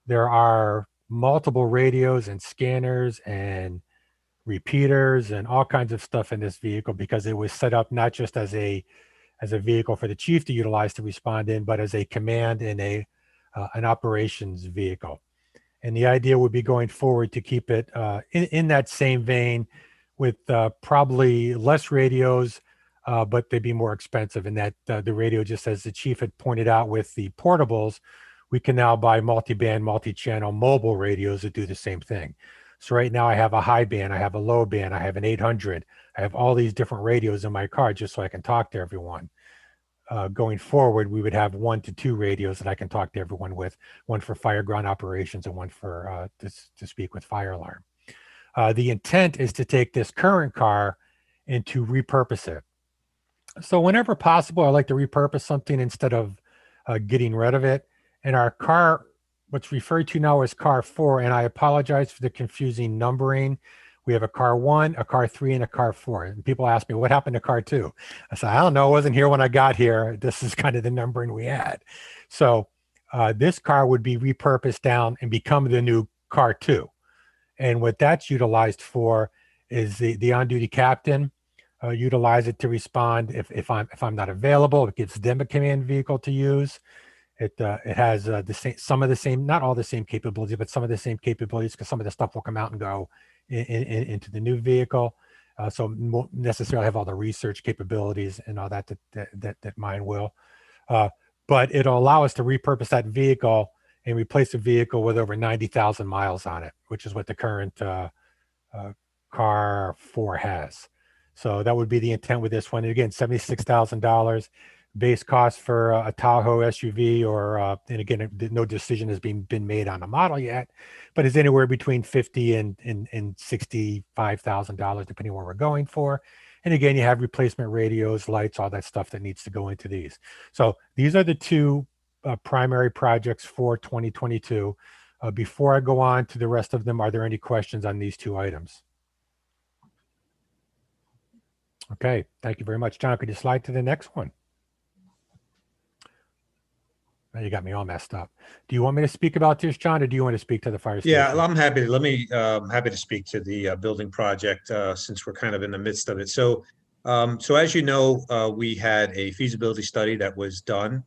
There are multiple radios and scanners and repeaters and all kinds of stuff in this vehicle because it was set up not just as a vehicle for the chief to utilize to respond in, but as a command and an operations vehicle. And the idea would be going forward to keep it in that same vein with probably less radios, but they'd be more expensive. And that the radio, just as the chief had pointed out with the portables, we can now buy multi-band, multi-channel mobile radios that do the same thing. So right now I have a high band, I have a low band, I have an 800, I have all these different radios in my car just so I can talk to everyone. Going forward, we would have 1 to 2 radios that I can talk to everyone with, one for fire ground operations and one for to speak with fire alarm. The intent is to take this current car and to repurpose it. So whenever possible, I like to repurpose something instead of getting rid of it. And our car, what's referred to now as car 4, and I apologize for the confusing numbering. We have a car 1, a car 3, and a car 4. And people ask me, what happened to car 2? I said, I don't know. I wasn't here when I got here. This is kind of the numbering we had. So this car would be repurposed down and become the new car 2. And what that's utilized for is the on-duty captain utilize it to respond if I'm not available. It gives them a command vehicle to use. It has some of the same, not all the same capabilities, but some of the same capabilities because some of the stuff will come out and go into the new vehicle. So it won't necessarily have all the research capabilities and all that mine will. But it'll allow us to repurpose that vehicle and replace a vehicle with over 90,000 miles on it, which is what the current car 4 has. So that would be the intent with this one. And again, $76,000 base cost for a Tahoe SUV, or and again, no decision has been made on the model yet, but it's anywhere between $50,000 and $65,000 depending on what we're going for. And again, you have replacement radios, lights, all that stuff that needs to go into these. So these are the two primary projects for 2022. Before I go on to the rest of them, are there any questions on these two items? Okay, thank you very much. John, could you slide to the next one? Now you got me all messed up. Do you want me to speak about this, John, or do you want to speak to the fire station? Yeah, I'm happy to, happy to speak to the building project since we're kind of in the midst of it. So, so as you know, we had a feasibility study that was done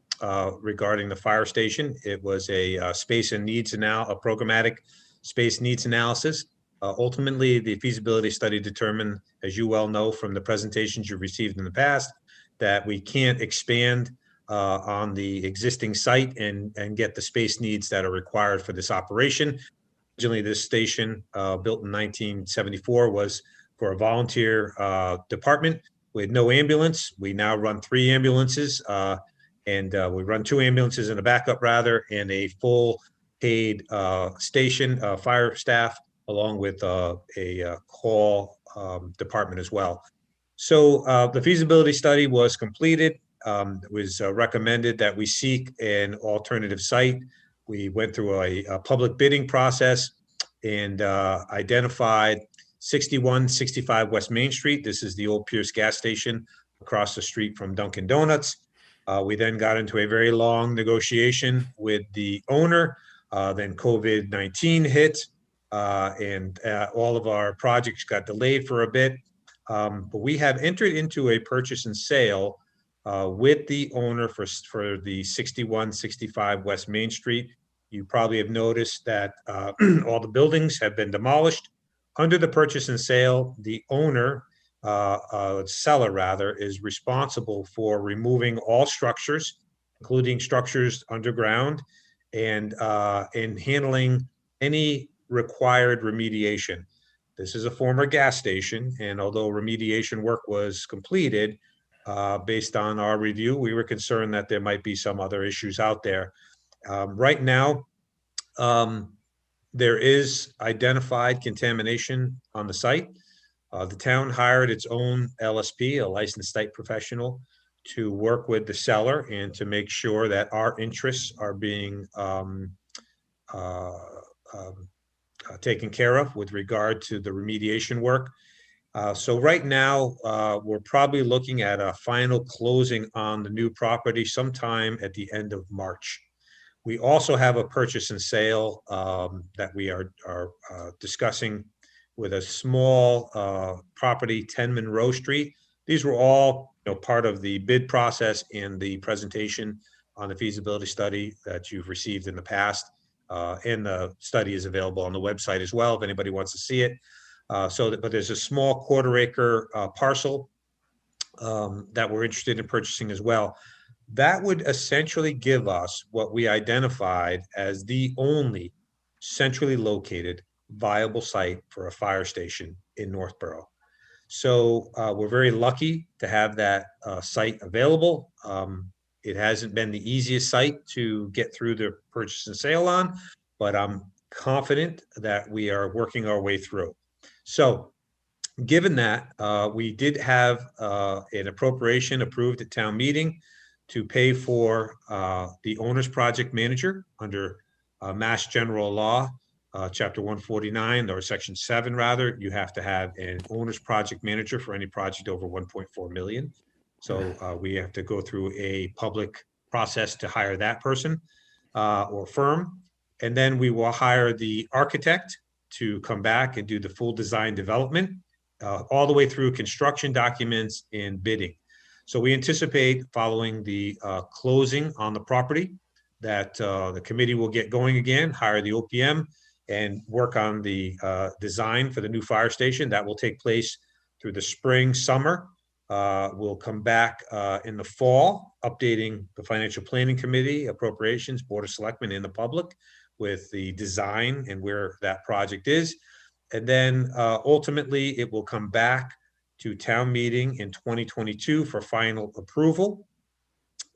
regarding the fire station. It was a space and needs a programmatic space needs analysis. Ultimately, the feasibility study determined, as you well know from the presentations you received in the past, that we can't expand on the existing site and get the space needs that are required for this operation. Originally, this station, built in 1974, was for a volunteer department with no ambulance. We now run 3 ambulances, and we run 2 ambulances in a backup rather, and a full paid station fire staff, along with a call department as well. So the feasibility study was completed. It was recommended that we seek an alternative site. We went through a public bidding process and identified 6165 West Main Street. This is the old Pierce gas station across the street from Dunkin' Donuts. We then got into a very long negotiation with the owner. Then COVID-19 hit, and all of our projects got delayed for a bit. But we have entered into a purchase and sale with the owner for the 6165 West Main Street. You probably have noticed that all the buildings have been demolished. Under the purchase and sale, the owner, seller rather, is responsible for removing all structures, including structures underground, and handling any required remediation. This is a former gas station, and although remediation work was completed, based on our review, we were concerned that there might be some other issues out there. Right now, there is identified contamination on the site. The town hired its own LSP, a licensed site professional, to work with the seller and to make sure that our interests are being taken care of with regard to the remediation work. So right now, we're probably looking at a final closing on the new property sometime at the end of March. We also have a purchase and sale that we are discussing with a small property, 10 Monroe Street. These were all part of the bid process and the presentation on the feasibility study that you've received in the past. And the study is available on the website as well if anybody wants to see it. But there's a small 1/4 acre parcel that we're interested in purchasing as well. That would essentially give us what we identified as the only centrally located viable site for a fire station in Northborough. So we're very lucky to have that site available. It hasn't been the easiest site to get through the purchase and sale on, but I'm confident that we are working our way through. So given that, we did have an appropriation approved at town meeting to pay for the owner's project manager under Mass General Law, Chapter 149, or Section 7 rather. You have to have an owner's project manager for any project over 1.4 million. So we have to go through a public process to hire that person or firm. And then we will hire the architect to come back and do the full design development, all the way through construction documents and bidding. So we anticipate following the closing on the property that the committee will get going again, hire the OPM, and work on the design for the new fire station. That will take place through the spring, summer. We'll come back in the fall, updating the Financial Planning Committee, Appropriations, Board of Selectmen, and the public with the design and where that project is. And then ultimately, it will come back to town meeting in 2022 for final approval.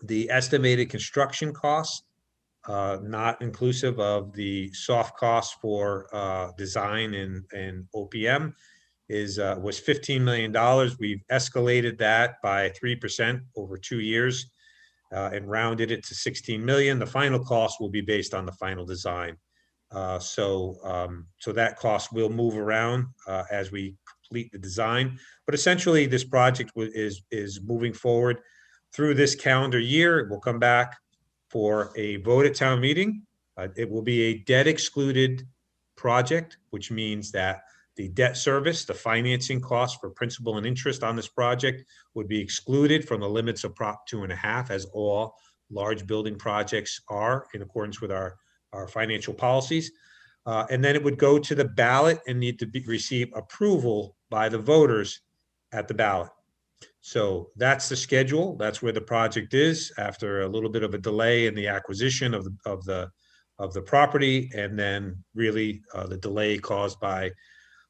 The estimated construction costs, not inclusive of the soft costs for design and OPM, was $15 million. We've escalated that by 3% over 2 years and rounded it to 16 million. The final cost will be based on the final design. So that cost will move around as we complete the design. But essentially, this project is moving forward through this calendar year. It will come back for a vote at town meeting. It will be a debt excluded project, which means that the debt service, the financing cost for principal and interest on this project would be excluded from the limits of Prop 2.5, as all large building projects are in accordance with our financial policies. And then it would go to the ballot and need to receive approval by the voters at the ballot. So that's the schedule. That's where the project is after a little bit of a delay in the acquisition of the property, and then really the delay caused by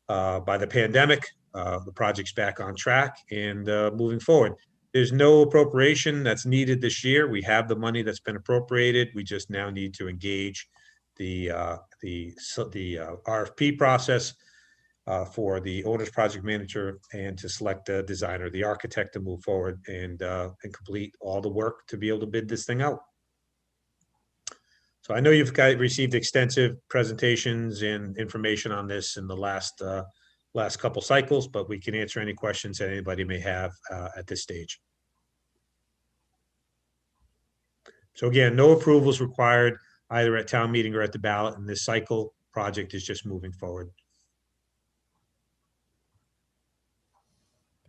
the pandemic. The project's back on track and moving forward. There's no appropriation that's needed this year. We have the money that's been appropriated. We just now need to engage the RFP process for the owner's project manager and to select a designer, the architect, to move forward and complete all the work to be able to bid this thing out. So I know you've received extensive presentations and information on this in the last couple cycles, but we can answer any questions that anybody may have at this stage. So again, no approvals required either at town meeting or at the ballot, and this cycle project is just moving forward.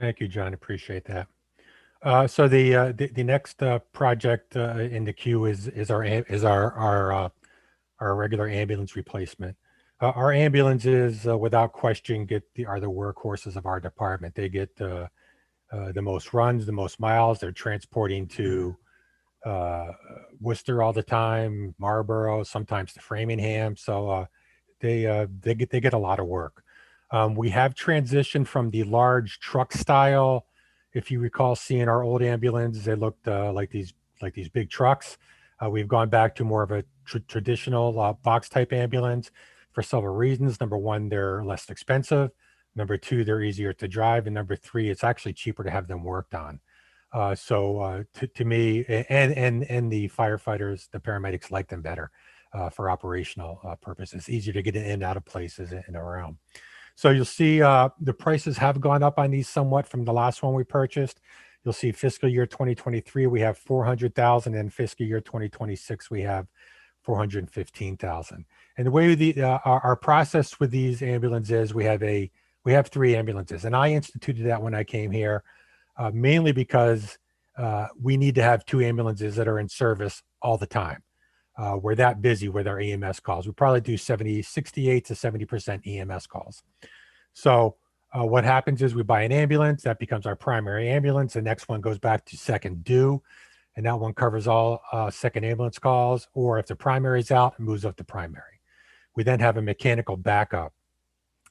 Thank you, John. Appreciate that. So the next project in the queue is our regular ambulance replacement. Our ambulances, without question, are the workhorses of our department. They get the most runs, the most miles. They're transporting to Worcester all the time, Marlborough, sometimes to Framingham. So they get a lot of work. We have transitioned from the large truck style. If you recall seeing our old ambulance, they looked like these big trucks. We've gone back to more of a traditional box type ambulance for several reasons. Number one, they're less expensive. Number two, they're easier to drive. And number three, it's actually cheaper to have them worked on. So to me, and the firefighters, the paramedics like them better for operational purposes. Easier to get in and out of places and around. So you'll see the prices have gone up on these somewhat from the last one we purchased. You'll see fiscal year 2023, we have 400,000, and fiscal year 2026, we have 415,000. And the way our process with these ambulances, we have 3 ambulances, and I instituted that when I came here, mainly because we need to have 2 ambulances that are in service all the time. We're that busy with our EMS calls. We probably do 68 to 70% EMS calls. So what happens is we buy an ambulance, that becomes our primary ambulance. The next one goes back to second due, and that one covers all second ambulance calls, or if the primary is out, it moves up to primary. We then have a mechanical backup,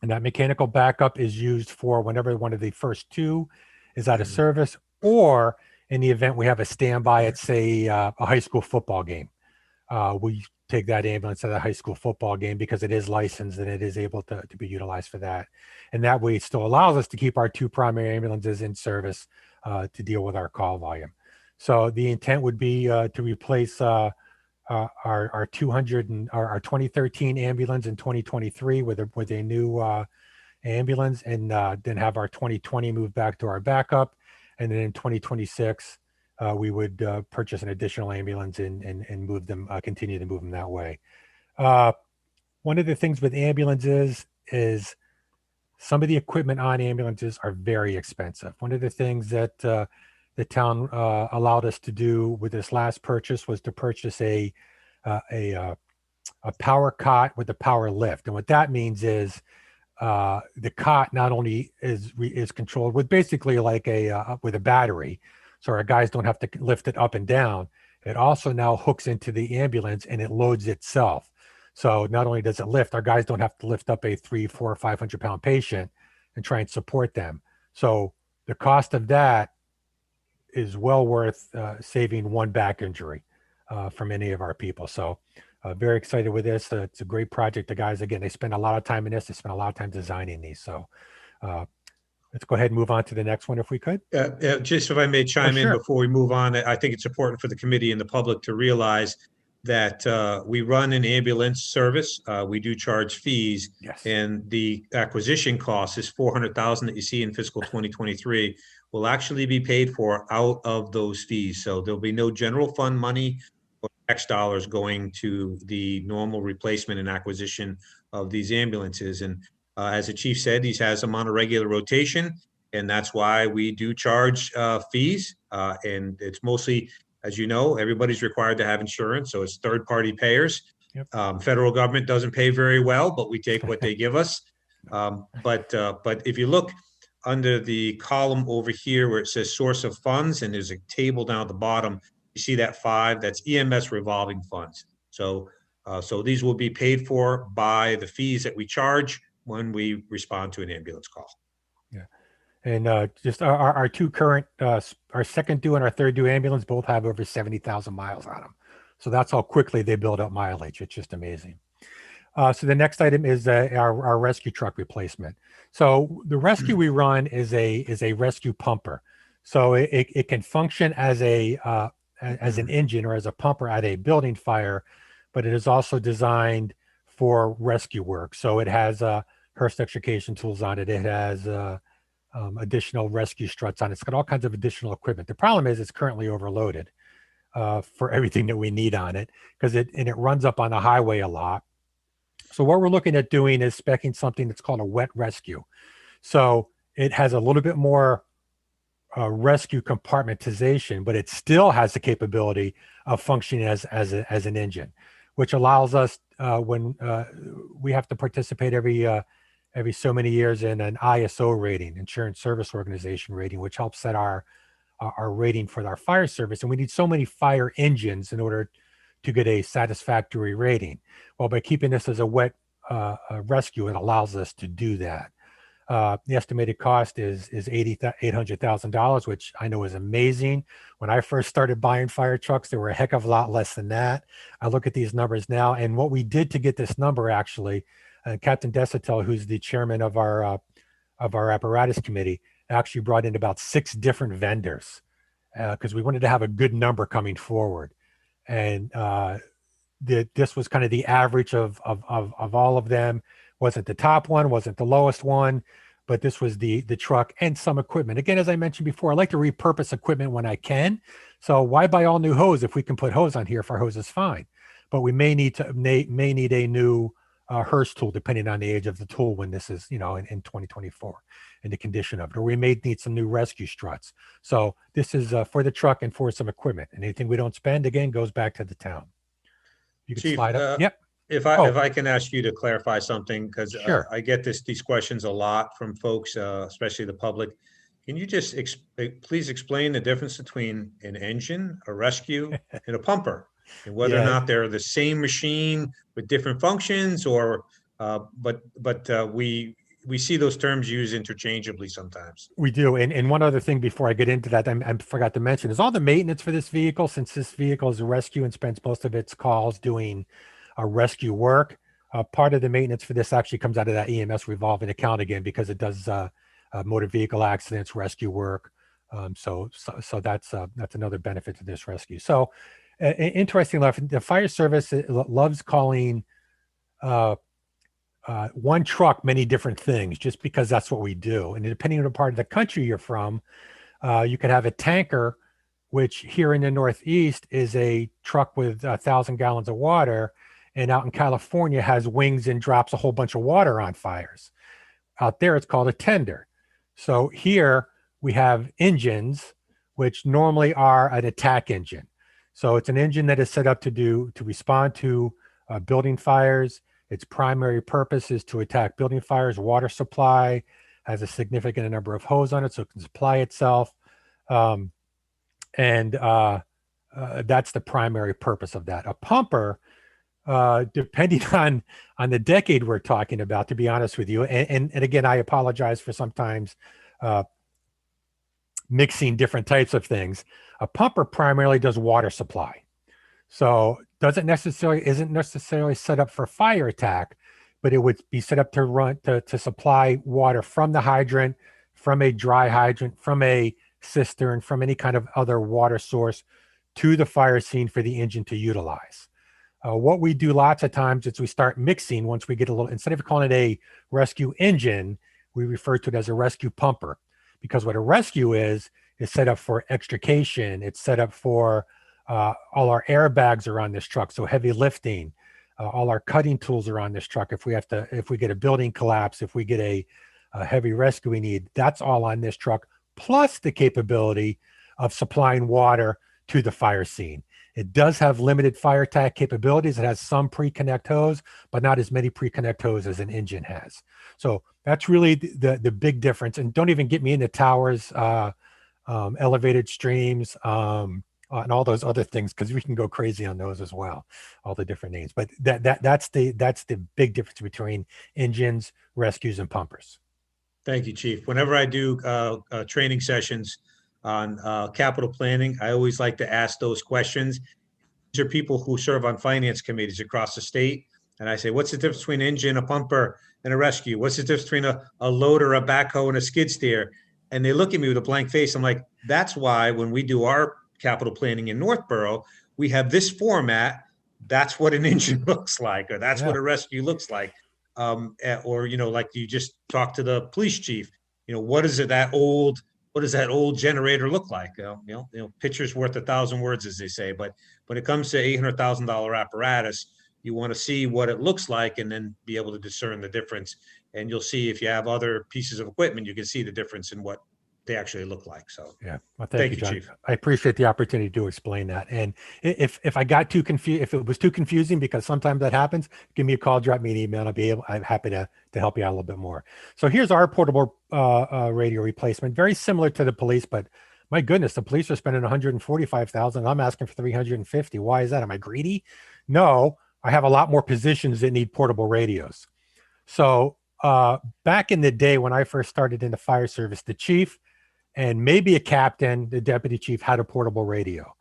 and that mechanical backup is used for whenever one of the first 2 is out of service, or in the event we have a standby at, say, a high school football game. We take that ambulance to the high school football game because it is licensed and it is able to be utilized for that. And that way it still allows us to keep our 2 primary ambulances in service to deal with our call volume. So the intent would be to replace our 2013 ambulance in 2023 with a new ambulance, and then have our 2020 move back to our backup. And then in 2026, we would purchase an additional ambulance and move them, continue to move them that way. One of the things with ambulances is some of the equipment on ambulances are very expensive. One of the things that the town allowed us to do with this last purchase was to purchase a power cot with a power lift. And what that means is the cot not only is controlled with basically like with a battery, so our guys don't have to lift it up and down. It also now hooks into the ambulance and it loads itself. So not only does it lift, our guys don't have to lift up a 300, 400, 500 pound patient and try and support them. So the cost of that is well worth saving one back injury from any of our people. So very excited with this. It's a great project. The guys, again, they spend a lot of time in this. They spend a lot of time designing these. So Let's go ahead and move on to the next one if we could. Just if I may chime in sure. before we move on, I think it's important for the committee and the public to realize that we run an ambulance service. We do charge fees, Yes. and the acquisition cost is 400,000 that you see in fiscal 2023 will actually be paid for out of those fees. So there'll be no general fund money or tax dollars going to the normal replacement and acquisition of these ambulances. And as the chief said, he has them on a regular rotation, and that's why we do charge fees. And it's mostly, as you know, everybody's required to have insurance, so it's third-party payers. Yep. Federal government doesn't pay very well, but we take what they give us. But if you look under the column over here where it says source of funds, and there's a table down at the bottom, you see that 5, that's EMS revolving funds. So these will be paid for by the fees that we charge when we respond to an ambulance call. Yeah. And just our two current, our second due and our third due ambulance both have over 70,000 miles on them. So that's how quickly they build up mileage. It's just amazing. So the next item is our rescue truck replacement. So the rescue we run is a rescue pumper. So it can function as an engine or as a pumper at a building fire, but it is also designed for rescue work. So it has Hearst extrication tools on it. It has additional rescue struts on it. It's got all kinds of additional equipment. The problem is it's currently overloaded for everything that we need on it because it runs up on the highway a lot. So what we're looking at doing is speccing something that's called a wet rescue. So it has a little bit more rescue compartmentization, but it still has the capability of functioning as an engine, which allows us when we have to participate every so many years in an ISO rating, Insurance Service Organization rating, which helps set our rating for our fire service. And we need so many fire engines in order to get a satisfactory rating. Well, by keeping this as a wet rescue, it allows us to do that. The estimated cost is $800,000, which I know is amazing. When I first started buying fire trucks, there were a heck of a lot less than that. I look at these numbers now, and what we did to get this number actually, Captain Desitel, who's the chairman of our apparatus committee, actually brought in about 6 different vendors because we wanted to have a good number coming forward. And this was kind of the average of all of them. Wasn't the top one, wasn't the lowest one, but this was the truck and some equipment. Again, as I mentioned before, I like to repurpose equipment when I can. So why buy all new hose if we can put hose on here if our hose is fine? But we may need a new Hearst tool depending on the age of the tool when this is, in 2024 and the condition of it. Or we may need some new rescue struts. So this is for the truck and for some equipment. And anything we don't spend, again, goes back to the town. You can Chief, slide up. Yep. If I can ask you to clarify something, because Sure. I get these questions a lot from folks, especially the public. Can you just please explain the difference between an engine, a rescue, and a pumper, and whether or not they're the same machine with different functions, or but we see those terms used interchangeably sometimes. We do. And one other thing before I get into that, I forgot to mention, is all the maintenance for this vehicle, since this vehicle is a rescue and spends most of its calls doing rescue work. Part of the maintenance for this actually comes out of that EMS revolving account again, because it does motor vehicle accidents, rescue work. So that's another benefit to this rescue. So interesting enough, the fire service loves calling one truck many different things, just because that's what we do. And depending on the part of the country you're from, you could have a tanker, which here in the Northeast is a truck with 1,000 gallons of water, and out in California has wings and drops a whole bunch of water on fires. Out there, it's called a tender. So here we have engines, which normally are an attack engine. So it's an engine that is set up to respond to building fires. Its primary purpose is to attack building fires. Water supply has a significant number of hose on it, so it can supply itself. That's the primary purpose of that. A pumper, depending on the decade we're talking about, to be honest with you, and again, I apologize for sometimes mixing different types of things. A pumper primarily does water supply. So isn't necessarily set up for fire attack, but it would be set up to run to supply water from the hydrant, from a dry hydrant, from a cistern, from any kind of other water source to the fire scene for the engine to utilize. What we do lots of times is we start mixing once we get a little, instead of calling it a rescue engine, we refer to it as a rescue pumper, because what a rescue is set up for extrication. It's set up for all our airbags are on this truck, so heavy lifting. All our cutting tools are on this truck. If we get a building collapse, if we get a heavy rescue we need, that's all on this truck, plus the capability of supplying water to the fire scene. It does have limited fire attack capabilities. It has some pre-connect hose, but not as many pre-connect hose as an engine has. So that's really the big difference. And don't even get me into towers, elevated streams, and all those other things, because we can go crazy on those as well, all the different names. But that's the big difference between engines, rescues, and pumpers. Thank you, Chief. Whenever I do training sessions on capital planning, I always like to ask those questions. These are people who serve on finance committees across the state. And I say, what's the difference between an engine, a pumper, and a rescue? What's the difference between a loader, a backhoe, and a skid steer? And they look at me with a blank face. I'm like, that's why when we do our capital planning in Northborough, we have this format. That's what an engine looks like, or that's what a rescue looks like. Or, like you just talked to the police chief, what does that old generator look like? Picture's worth 1,000 words, as they say. But when it comes to $800,000 apparatus, you want to see what it looks like and then be able to discern the difference. And you'll see if you have other pieces of equipment, you can see the difference in what they actually look like. So yeah, well, thank you, John. Chief. I appreciate the opportunity to explain that. And if I got too confused, if it was too confusing, because sometimes that happens, give me a call, drop me an email, and I'm happy to help you out a little bit more. So here's our portable radio replacement, very similar to the police, but my goodness, the police are spending $145,000. I'm asking for $350,000. Why is that? Am I greedy? No, I have a lot more positions that need portable radios. So back in the day when I first started in the fire service, the chief and maybe a captain, the deputy chief, had a portable radio.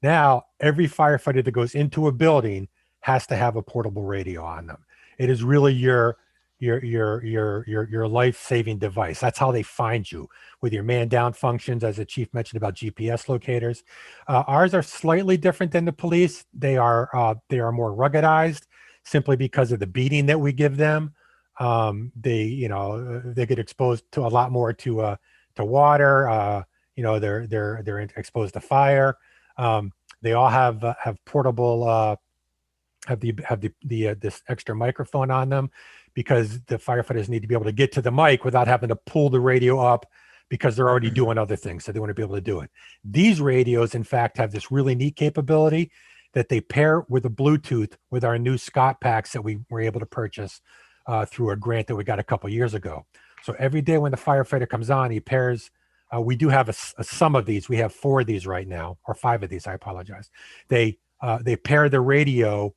Now, every firefighter that goes into a building has to have a portable radio on them. It is really your life-saving device. That's how they find you, with your man-down functions, as the chief mentioned about GPS locators. Ours are slightly different than the police. They are more ruggedized, simply because of the beating that we give them. They get exposed to a lot more to water. They're exposed to fire. They all have portable this extra microphone on them, because the firefighters need to be able to get to the mic without having to pull the radio up, because they're already doing other things. So they want to be able to do it. These radios, in fact, have this really neat capability that they pair with a Bluetooth with our new Scott packs that we were able to purchase through a grant that we got a couple years ago. So every day when the firefighter comes on, he pairs, we do have some of these. We have 4 of these right now, or 5 of these, I apologize. They pair the radio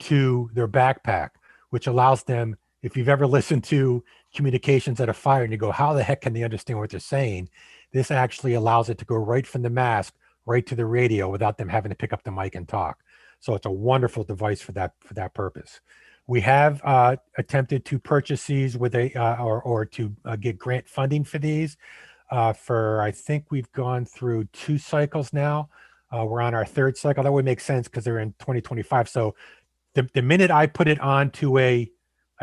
to their backpack, which allows them, if you've ever listened to communications at a fire and you go, how the heck can they understand what they're saying? This actually allows it to go right from the mask, right to the radio, without them having to pick up the mic and talk. So it's a wonderful device for that purpose. We have attempted to purchase these with or to get grant funding for these. I think we've gone through 2 cycles now. We're on our 3rd cycle. That would make sense because they're in 2025. So the minute I put I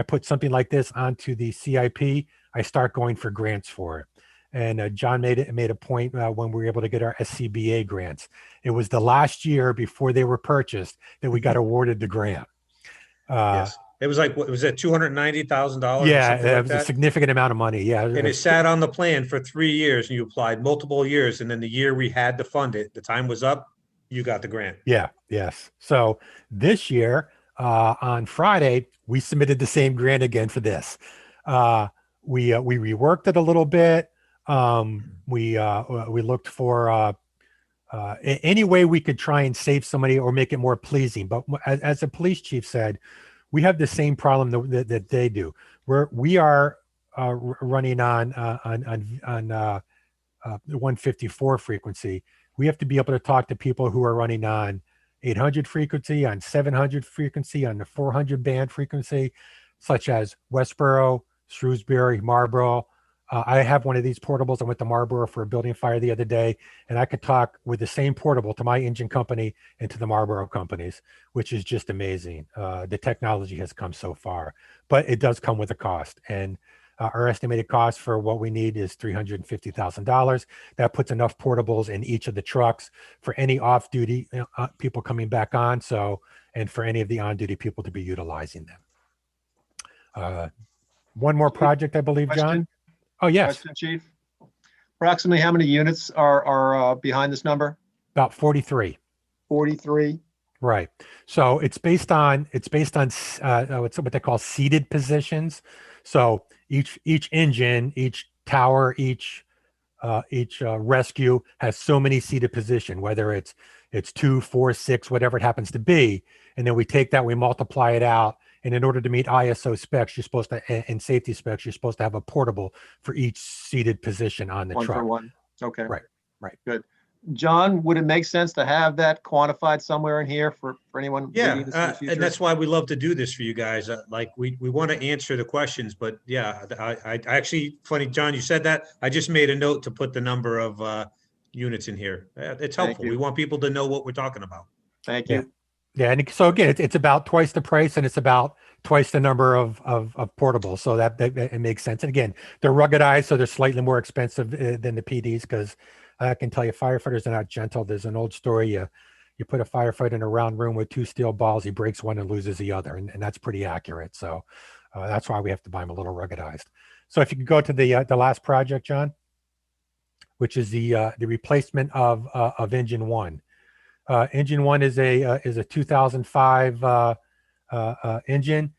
put something like this onto the CIP, I start going for grants for it. And John made a point when we were able to get our SCBA grants. It was the last year before they were purchased that we got awarded the grant. Yes. It was like, what was it, $290,000? Yeah, it was a significant amount of money. Yeah. And it sat on the plan for 3 years, and you applied multiple years. And then the year we had to fund it, the time was up, you got the grant. Yeah. Yes. So this year, on Friday, we submitted the same grant again for this. We reworked it a little bit. We looked for any way we could try and save somebody or make it more pleasing. But as the police chief said, we have the same problem that they do. We are running on 154 frequency. We have to be able to talk to people who are running on 800 frequency, on 700 frequency, on the 400 band frequency. such as Westboro, Shrewsbury, Marlboro. I have one of these portables. I went to Marlboro for a building fire the other day, and I could talk with the same portable to my engine company and to the Marlboro companies, which is just amazing. The technology has come so far, but it does come with a cost. And our estimated cost for what we need is $350,000. That puts enough portables in each of the trucks for any off-duty people coming back on. So, and for any of the on-duty people to be utilizing them. One more project, I believe, John. Question? Oh, yes, Question, Chief? Approximately how many units are behind this number? about 43. 43? Right. So it's based on what's what they call seated positions. So each engine, each tower, each rescue has so many seated position, whether it's 2, 4, 6, whatever it happens to be, and then we take that, we multiply it out, and in order to meet ISO specs, you're supposed to, and safety specs, you're supposed to have a portable for each seated position on the One truck. for one. Okay. Right. Right. Good. John, would it make sense to have that quantified somewhere in here for anyone Yeah, reading this in the future? and that's why we love to do this for you guys. Like we want to answer the questions, but yeah, I actually, funny, John, you said that. I just made a note to put the number of units in here. It's Thank helpful. you. We want people to know what we're talking about. Thank Yeah. you. Yeah, and so again, it's about twice the price, and it's about twice the number of portables. So that it makes sense. And again, they're ruggedized, so they're slightly more expensive than the PDs, because I can tell you, firefighters are not gentle. There's an old story: you put a firefighter in a round room with 2 steel balls, he breaks one and loses the other, and that's pretty accurate. So that's why we have to buy them a little ruggedized. So if you could go to the last project, John, which is the replacement of engine 1. Engine 1 is a 2005 engine.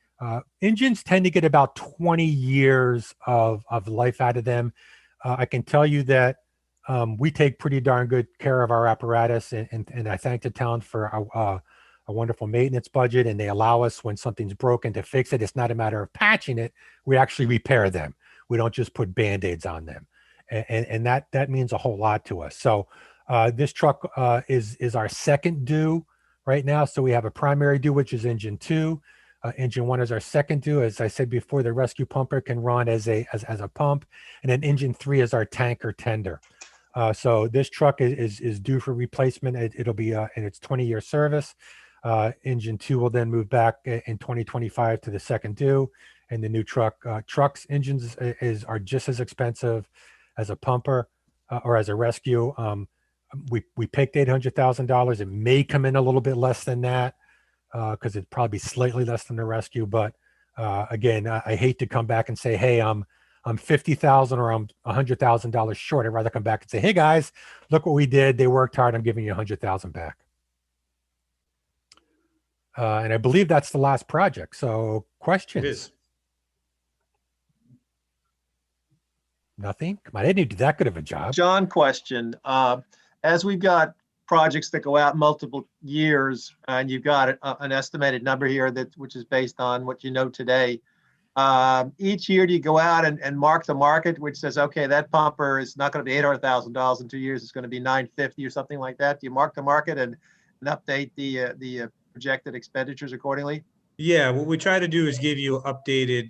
Engines tend to get about 20 years of life out of them. I can tell you that we take pretty darn good care of our apparatus, and I thank the town for a wonderful maintenance budget, and they allow us, when something's broken, to fix it. It's not a matter of patching it. We actually repair them. We don't just put Band-Aids on them. And that means a whole lot to us. So this truck is our second due right now. So we have a primary due, which is engine 2. Engine 1 is our second due. As I said before, the rescue pumper can run as a pump, and then engine 3 is our tanker tender. So this truck is due for replacement. It'll be in its 20-year service. Engine 2 will then move back in 2025 to the second due, and the new trucks engines are just as expensive as a pumper or as a rescue. We picked $800,000. It may come in a little bit less than that because it'd probably be slightly less than the rescue. But again, I hate to come back and say, hey, I'm $50,000 or I'm $100,000 short. I'd rather come back and say, hey guys, look what we did. They worked hard. I'm giving you $100,000 back. And I believe that's the last project. So questions? It is. Nothing? Come on, I didn't do that good of a job. John, question. As we've got projects that go out multiple years, and you've got an estimated number here which is based on what you know today. Each year, do you go out and mark the market, which says, okay, that pumper is not going to be $800,000 in 2 years; it's going to be $950 or something like that? Do you mark the market and update the projected expenditures accordingly? Yeah, what we try to do is give you updated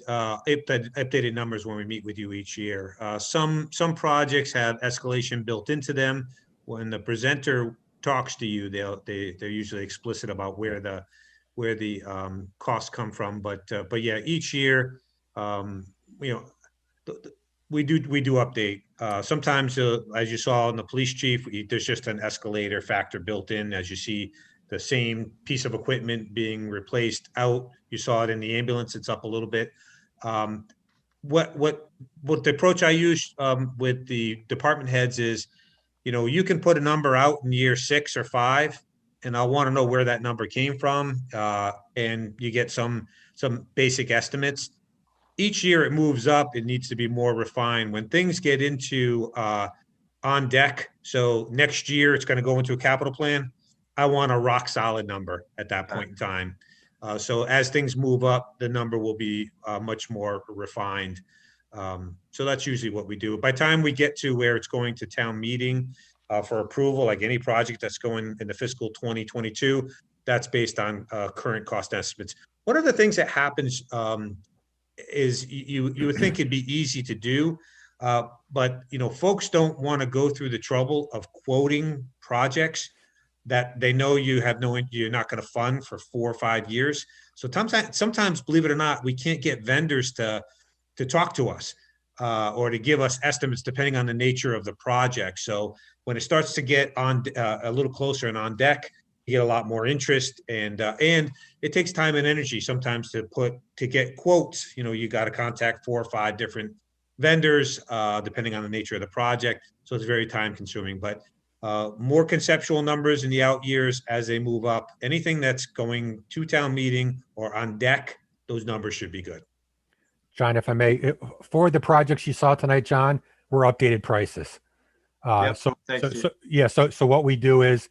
numbers when we meet with you each year. Some projects have escalation built into them. When the presenter talks to you, they're usually explicit about where the costs come from. But yeah, each year, we do update. Sometimes, as you saw in the police chief, there's just an escalator factor built in. As you see the same piece of equipment being replaced out, you saw it in the ambulance, it's up a little bit. What the approach I use with the department heads is, you can put a number out in year 6 or 5, and I'll want to know where that number came from, and you get some basic estimates. Each year it moves up, it needs to be more refined. When things get into on deck, so next year it's going to go into a capital plan, I want a rock solid number at that point in time. So as things move up, the number will be much more refined. So that's usually what we do. By the time we get to where it's going to town meeting for approval, like any project that's going in the fiscal 2022, that's based on current cost estimates. One of the things that happens is you would think it'd be easy to do, but folks don't want to go through the trouble of quoting projects that they know you're not going to fund for 4 or 5 years. So sometimes, believe it or not, we can't get vendors to talk to us or to give us estimates depending on the nature of the project. So when it starts to get on a little closer and on deck, you get a lot more interest, and it takes time and energy sometimes to get quotes. You got to contact 4 or 5 different vendors depending on the nature of the project. So it's very time consuming, but more conceptual numbers in the out years as they move up. Anything that's going to town meeting or on deck, those numbers should be good. John, if I may, for the projects you saw tonight, John, were updated prices. Yep. So Thanks, Chief. so what we do is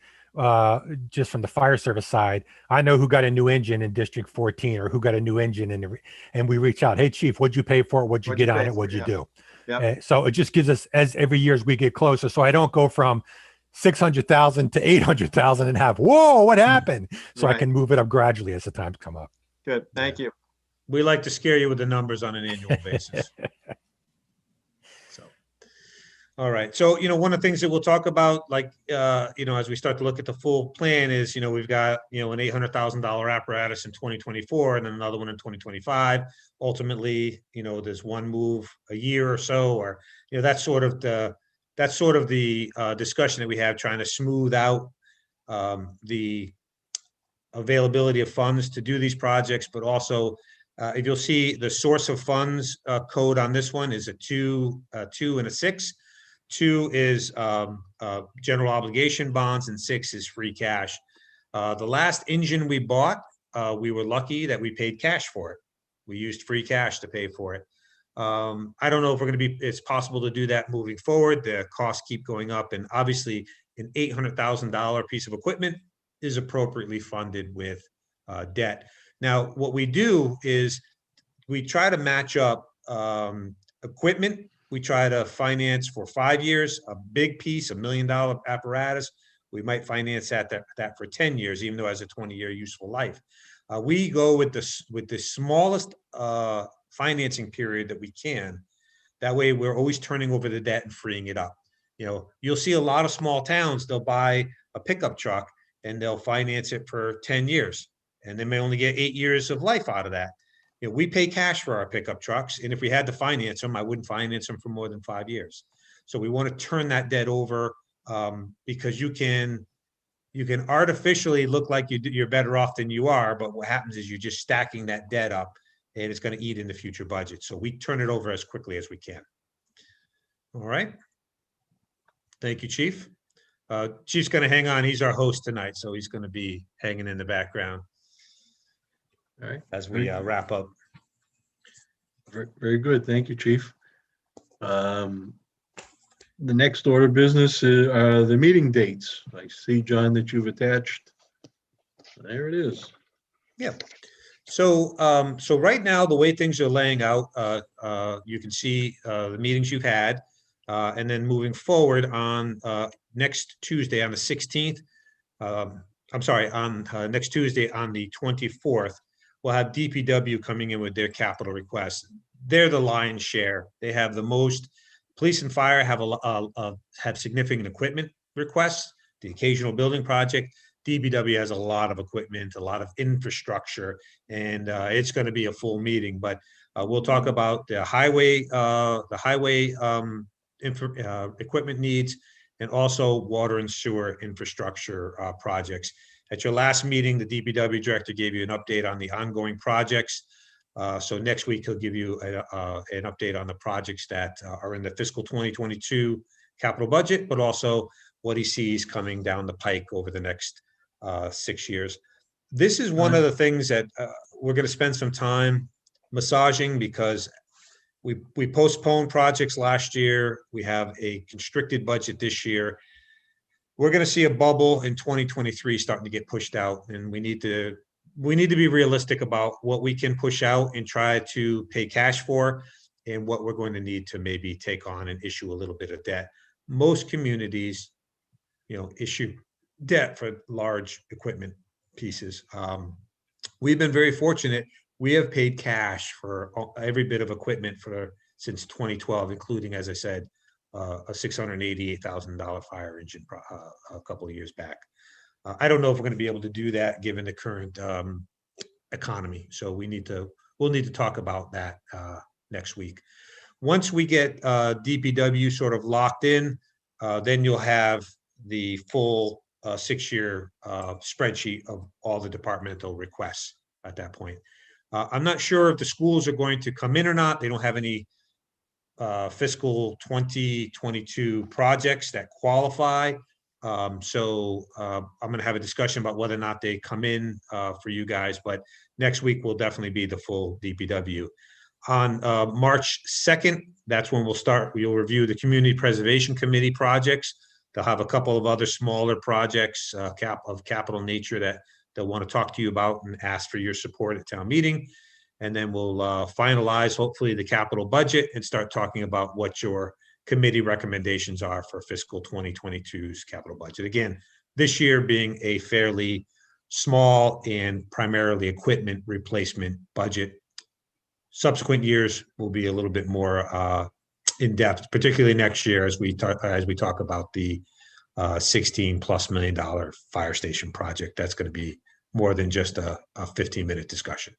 just from the fire service side, I know who got a new engine in District 14 or who got a new engine, and we reach out. Hey, Chief, what'd you pay for it? What'd you get on it? What'd you do? Yep. So it just gives us, as every year as we get closer. So I don't go from 600,000 to 800,000 and have, whoa, what happened? So I Right. can move it up gradually as the times come up. Good. Thank you. We like to scare you with the numbers on an annual basis. So, all right. So, one of the things that we'll talk about, like, as we start to look at the full plan is, we've got, an $800,000 apparatus in 2024 and then another one in 2025. Ultimately, there's one move a year or so, or, that's sort of the discussion that we have, trying to smooth out the availability of funds to do these projects, but also if you'll see the source of funds code on this one is a 2, and a 6. 2 is general obligation bonds, and 6 is free cash. The last engine we bought, we were lucky that we paid cash for it. We used free cash to pay for it. I don't know if it's possible to do that moving forward. The costs keep going up, and obviously an $800,000 piece of equipment is appropriately funded with debt. Now, what we do is we try to match up equipment. We try to finance for 5 years, a big piece, $1 million apparatus. We might finance that for 10 years, even though it has a 20-year useful life. We go with the smallest financing period that we can. That way, we're always turning over the debt and freeing it up. You'll see a lot of small towns, they'll buy a pickup truck and they'll finance it for 10 years. And they may only get 8 years of life out of that. We pay cash for our pickup trucks. And if we had to finance them, I wouldn't finance them for more than 5 years. So we want to turn that debt over because you can artificially look like you're better off than you are. But what happens is you're just stacking that debt up and it's going to eat into future budgets. So we turn it over as quickly as we can. All right. Thank you, Chief. Chief's going to hang on. He's our host tonight, so he's going to be hanging in the background. All right. As we wrap up. Very, very good. Thank you, Chief. The next order of business are the meeting dates. I see, John, that you've attached. There it is. Yeah. So right now, the way things are laying out, you can see the meetings you've had, and then moving forward on next Tuesday on the 16th. Next Tuesday on the 24th, we'll have DPW coming in with their capital requests. They're the lion's share. They have the most. Police and fire have significant equipment requests. The occasional building project. DPW has a lot of equipment, a lot of infrastructure, and it's going to be a full meeting. But we'll talk about the highway equipment needs, and also water and sewer infrastructure projects. At your last meeting, the DPW director gave you an update on the ongoing projects. So next week, he'll give you an update on the projects that are in the fiscal 2022 capital budget, but also what he sees coming down the pike over the next 6 years. This is one of the things that we're going to spend some time massaging, because we postponed projects last year. We have a constricted budget this year. We're going to see a bubble in 2023 starting to get pushed out, and we need to be realistic about what we can push out and try to pay cash for, and what we're going to need to maybe take on and issue a little bit of debt. Most communities, issue debt for large equipment pieces. We've been very fortunate. we have paid cash for every bit of equipment since 2012, including, as I said, a $688,000 fire engine a couple of years back. I don't know if we're going to be able to do that given the current economy. So we'll need to talk about that next week. Once we get DPW sort of locked in, then you'll have the full 6-year spreadsheet of all the departmental requests at that point. I'm not sure if the schools are going to come in or not. They don't have any fiscal 2022 projects that qualify. So I'm going to have a discussion about whether or not they come in for you guys, but next week will definitely be the full DPW. On March 2nd, that's when we'll review the Community Preservation Committee projects. They'll have a couple of other smaller projects of capital nature that they'll want to talk to you about and ask for your support at town meeting. And then we'll finalize, hopefully, the capital budget and start talking about what your committee recommendations are for fiscal 2022's capital budget. Again, this year being a fairly small and primarily equipment replacement budget. Subsequent years will be a little bit more in depth, particularly next year as we talk about the $16+ million fire station project. That's going to be more than just a 15-minute discussion.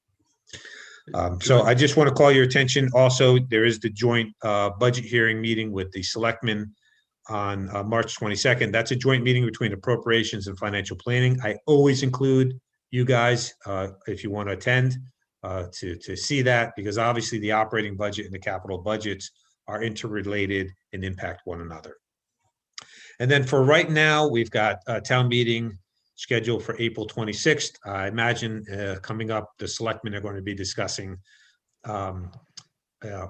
So I just want to call your attention. Also, there is the joint budget hearing meeting with the selectmen on March 22nd. That's a joint meeting between appropriations and financial planning. I always include you guys if you want to attend to see that, because obviously the operating budget and the capital budgets are interrelated and impact one another. And then for right now, we've got a town meeting scheduled for April 26th. I imagine coming up, the selectmen are going to be discussing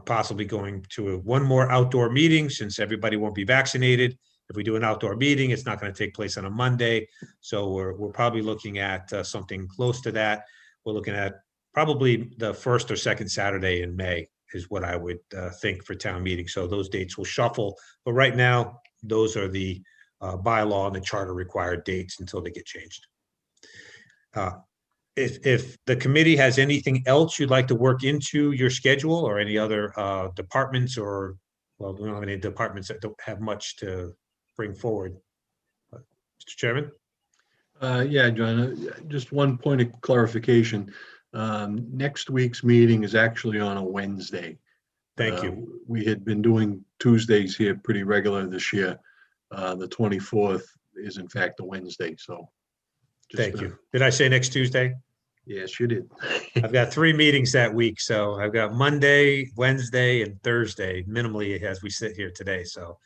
possibly going to one more outdoor meeting since everybody won't be vaccinated. If we do an outdoor meeting, it's not going to take place on a Monday. So we're probably looking at something close to that. We're looking at probably the first or second Saturday in May is what I would think for town meeting. So those dates will shuffle. But right now, those are the bylaw and the charter required dates until they get changed. If the committee has anything else you'd like to work into your schedule or any other departments or, well, we don't have any departments that don't have much to bring forward. Mr. Chairman? Yeah, John, just one point of clarification. Next week's meeting is actually on a Wednesday. Thank you. We had been doing Tuesdays here pretty regular this year. The 24th is in fact a Wednesday, so. Thank you. Did I say next Tuesday? Yes, you did. I've got 3 meetings that week, so I've got Monday, Wednesday, and Thursday, minimally as we sit here today. So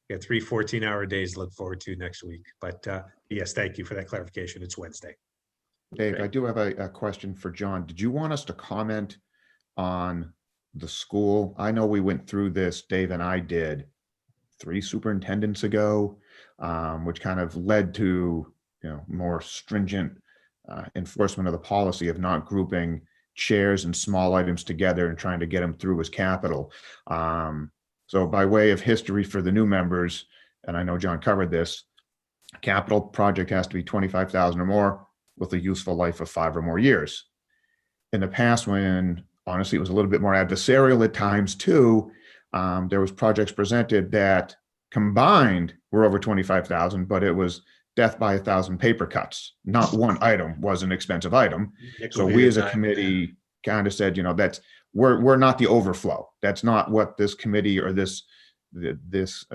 we got 3 14-hour days to look forward to next week. But yes, thank you for that clarification. It's Wednesday. Dave, I do have a question for John. Did you want us to comment on the school? I know we went through this, Dave and I did, 3 superintendents ago, which kind of led to, more stringent enforcement of the policy of not grouping shares and small items together and trying to get them through as capital. So by way of history for the new members, and I know John covered this, capital project has to be 25,000 or more with a useful life of 5 or more years. In the past, when honestly it was a little bit more adversarial at times too, there was projects presented that combined were over 25,000, but it was death by 1,000 paper cuts. Not one item was an expensive item. So we as a committee kind of said, that's we're not the overflow. That's not what this committee or this is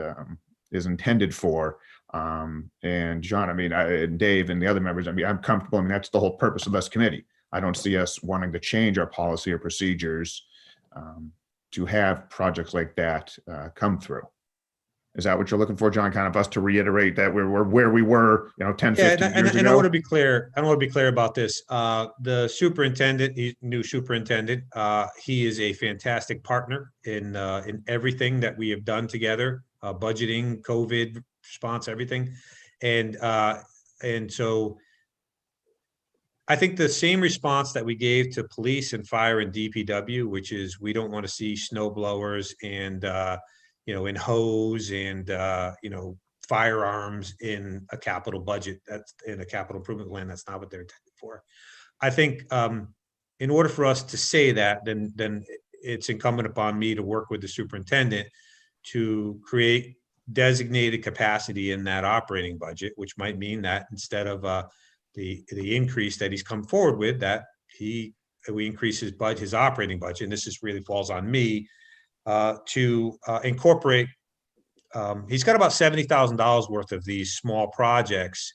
intended for. And John, and Dave and the other members, I'm comfortable. That's the whole purpose of this committee. I don't see us wanting to change our policy or procedures to have projects like that come through. Is that what you're looking for, John? Kind of us to reiterate that we're where we were, 10, 15 years ago? And I want to be clear. I want to be clear about this. The superintendent, new superintendent, he is a fantastic partner in everything that we have done together, budgeting, COVID response, everything. And so I think the same response that we gave to police and fire and DPW, which is we don't want to see snow blowers and in hose and, firearms in a capital budget, that's in a capital improvement plan. That's not what they're intended for. I think in order for us to say that, then it's incumbent upon me to work with the superintendent to create designated capacity in that operating budget, which might mean that instead of the increase that he's come forward with, that we increase his operating budget, and this really falls on me to incorporate. He's got about $70,000 worth of these small projects.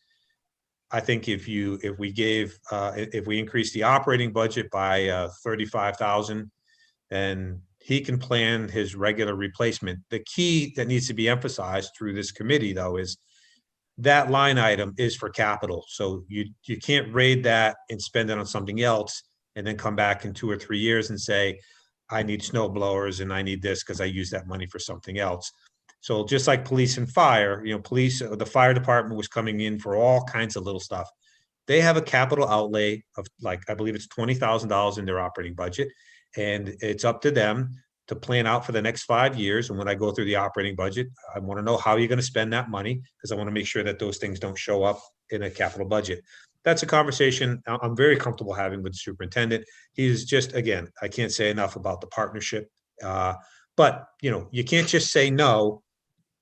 I think if we increase the operating budget by 35,000, then he can plan his regular replacement. The key that needs to be emphasized through this committee, though, is that line item is for capital. So you can't raid that and spend it on something else and then come back in 2 or 3 years and say, I need snow blowers and I need this because I use that money for something else. So just like police and fire, the fire department was coming in for all kinds of little stuff. They have a capital outlay of, like, I believe it's $20,000 in their operating budget. And it's up to them to plan out for the next 5 years. And when I go through the operating budget, I want to know how you're going to spend that money, because I want to make sure that those things don't show up in a capital budget. That's a conversation I'm very comfortable having with the superintendent. He's just, again, I can't say enough about the partnership. But, you can't just say no,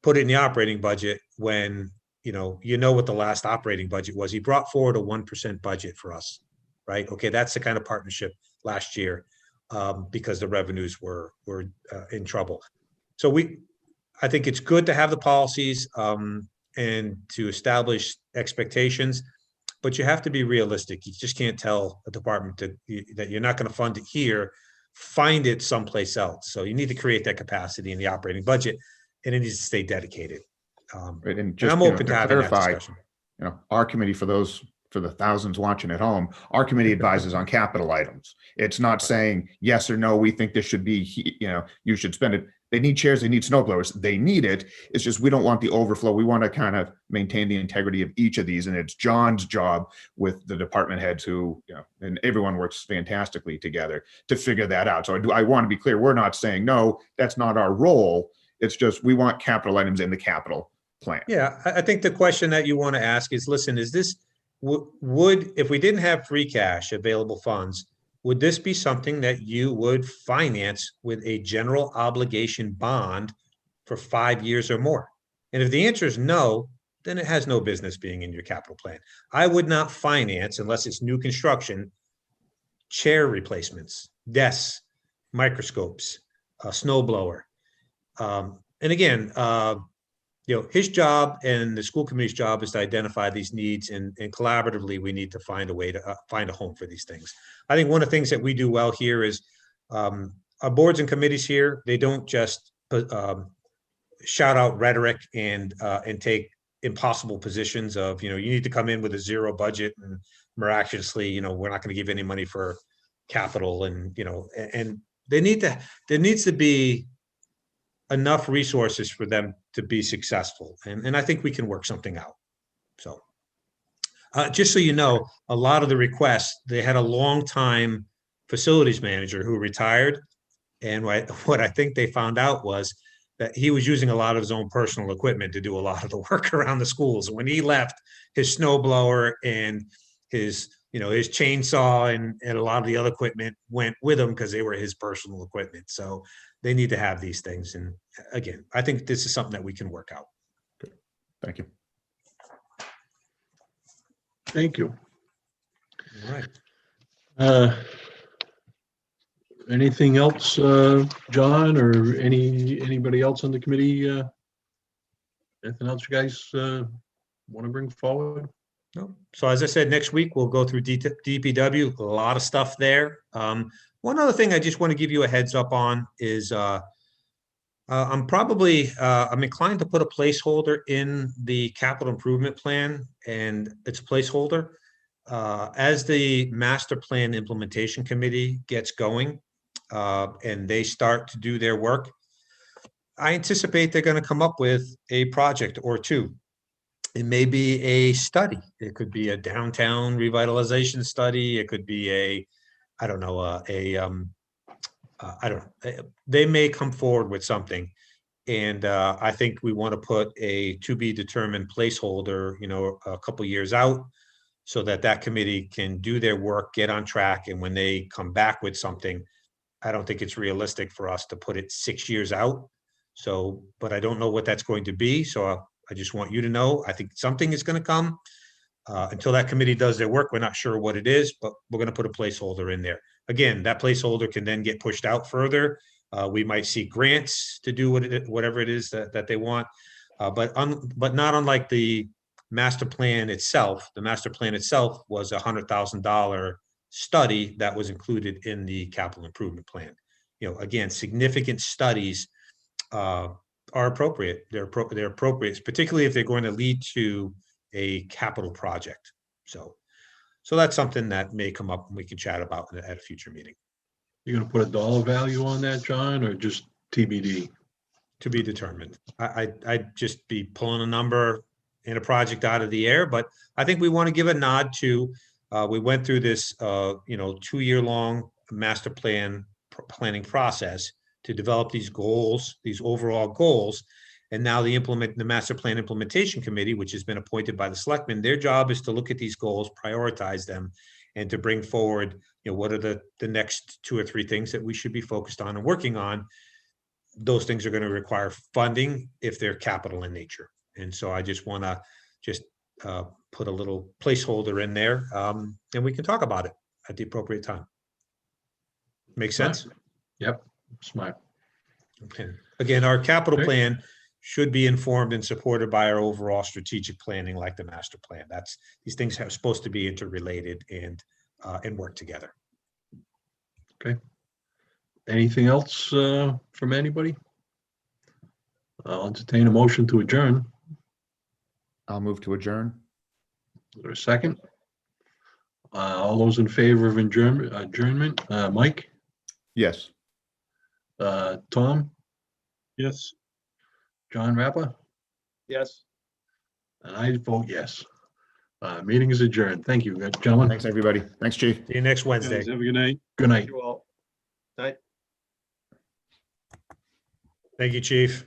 put it in the operating budget when, you know what the last operating budget was. He brought forward a 1% budget for us, right? Okay, that's the kind of partnership last year. Because the revenues were in trouble. So I think it's good to have the policies and to establish expectations, but you have to be realistic. You just can't tell a department that you're not going to fund it here, find it someplace else. So you need to create that capacity in the operating budget, and it needs to stay dedicated. Right, and And just I'm open to having that clarify, discussion. Our committee, for the thousands watching at home, our committee advises on capital items. It's not saying yes or no, we think this should be, you should spend it. They need chairs, they need snow blowers, they need it. It's just, we don't want the overflow. We want to kind of maintain the integrity of each of these. And it's John's job with the department heads who, and everyone works fantastically together to figure that out. So I want to be clear, we're not saying, no, that's not our role. It's just, we want capital items in the capital plan. Yeah, I think the question that you want to ask is, listen, is this, if we didn't have free cash, available funds, would this be something that you would finance with a general obligation bond for 5 years or more? And if the answer is no, then it has no business being in your capital plan. I would not finance, unless it's new construction, chair replacements, desks, microscopes, a snow blower. And again, his job and the school committee's job is to identify these needs, and collaboratively, we need to find a way to find a home for these things. I think one of the things that we do well here is our boards and committees here, they don't just shout out rhetoric and take impossible positions of, you need to come in with a zero budget and miraculously, we're not going to give any money for capital. And, and there needs to be enough resources for them to be successful. And I think we can work something out. So just so you know, a lot of the requests, they had a long time facilities manager who retired. And what I think they found out was that he was using a lot of his own personal equipment to do a lot of the work around the schools. When he left, his snow blower and his chainsaw and a lot of the other equipment went with him because they were his personal equipment. So they need to have these things. And again, I think this is something that we can work out. Good. Thank you. Thank you. All right. Anything else, John, or anybody else on the committee? Anything else you guys want to bring forward? No. So as I said, next week we'll go through DPW, a lot of stuff there. One other thing I just want to give you a heads up on is I'm inclined to put a placeholder in the capital improvement plan, and it's a placeholder. As the master plan implementation committee gets going and they start to do their work, I anticipate they're going to come up with a project or two. It may be a study. It could be a downtown revitalization study. It could be they may come forward with something. And I think we want to put a to be determined placeholder, a couple years out, so that that committee can do their work, get on track, and when they come back with something, I don't think it's realistic for us to put it 6 years out. So, but I don't know what that's going to be. So I just want you to know, I think something is going to come. Until that committee does their work, we're not sure what it is, but we're going to put a placeholder in there. Again, that placeholder can then get pushed out further. We might see grants to do whatever it is that they want. But not unlike the master plan itself, the master plan itself was $100,000 study that was included in the capital improvement plan. You know, again, significant studies are appropriate. They're appropriate, particularly if they're going to lead to a capital project. So that's something that may come up and we can chat about at a future meeting. You're gonna put a dollar value on that, John, or just TBD? To be determined. I'd just be pulling a number in a project out of the air, but I think we want to give a nod to, we went through this, 2-year-long master planning process to develop these goals, these overall goals. And now the master plan implementation committee, which has been appointed by the selectmen, their job is to look at these goals, prioritize them, and to bring forward, what are the next 2 or 3 things that we should be focused on and working on. Those things are going to require funding if they're capital in nature. And so I just want to put a little placeholder in there, and we can talk about it at the appropriate time. Make sense? Yep, smart. Okay. Again, our capital Okay. plan should be informed and supported by our overall strategic planning, like the master plan. These things are supposed to be interrelated and work together. Okay. Anything else from anybody? I'll entertain a motion to adjourn. I'll move to adjourn. Is there a second? All those in favor of adjournment, Mike, Yes. Tom, Yes. John Rappa, Yes. and I vote yes. Meeting is adjourned. Thank you, gentlemen. Thanks, everybody. Thanks, Chief. See you next Wednesday. Guys, have a good night. Good night. You all. Night. Thank you, Chief.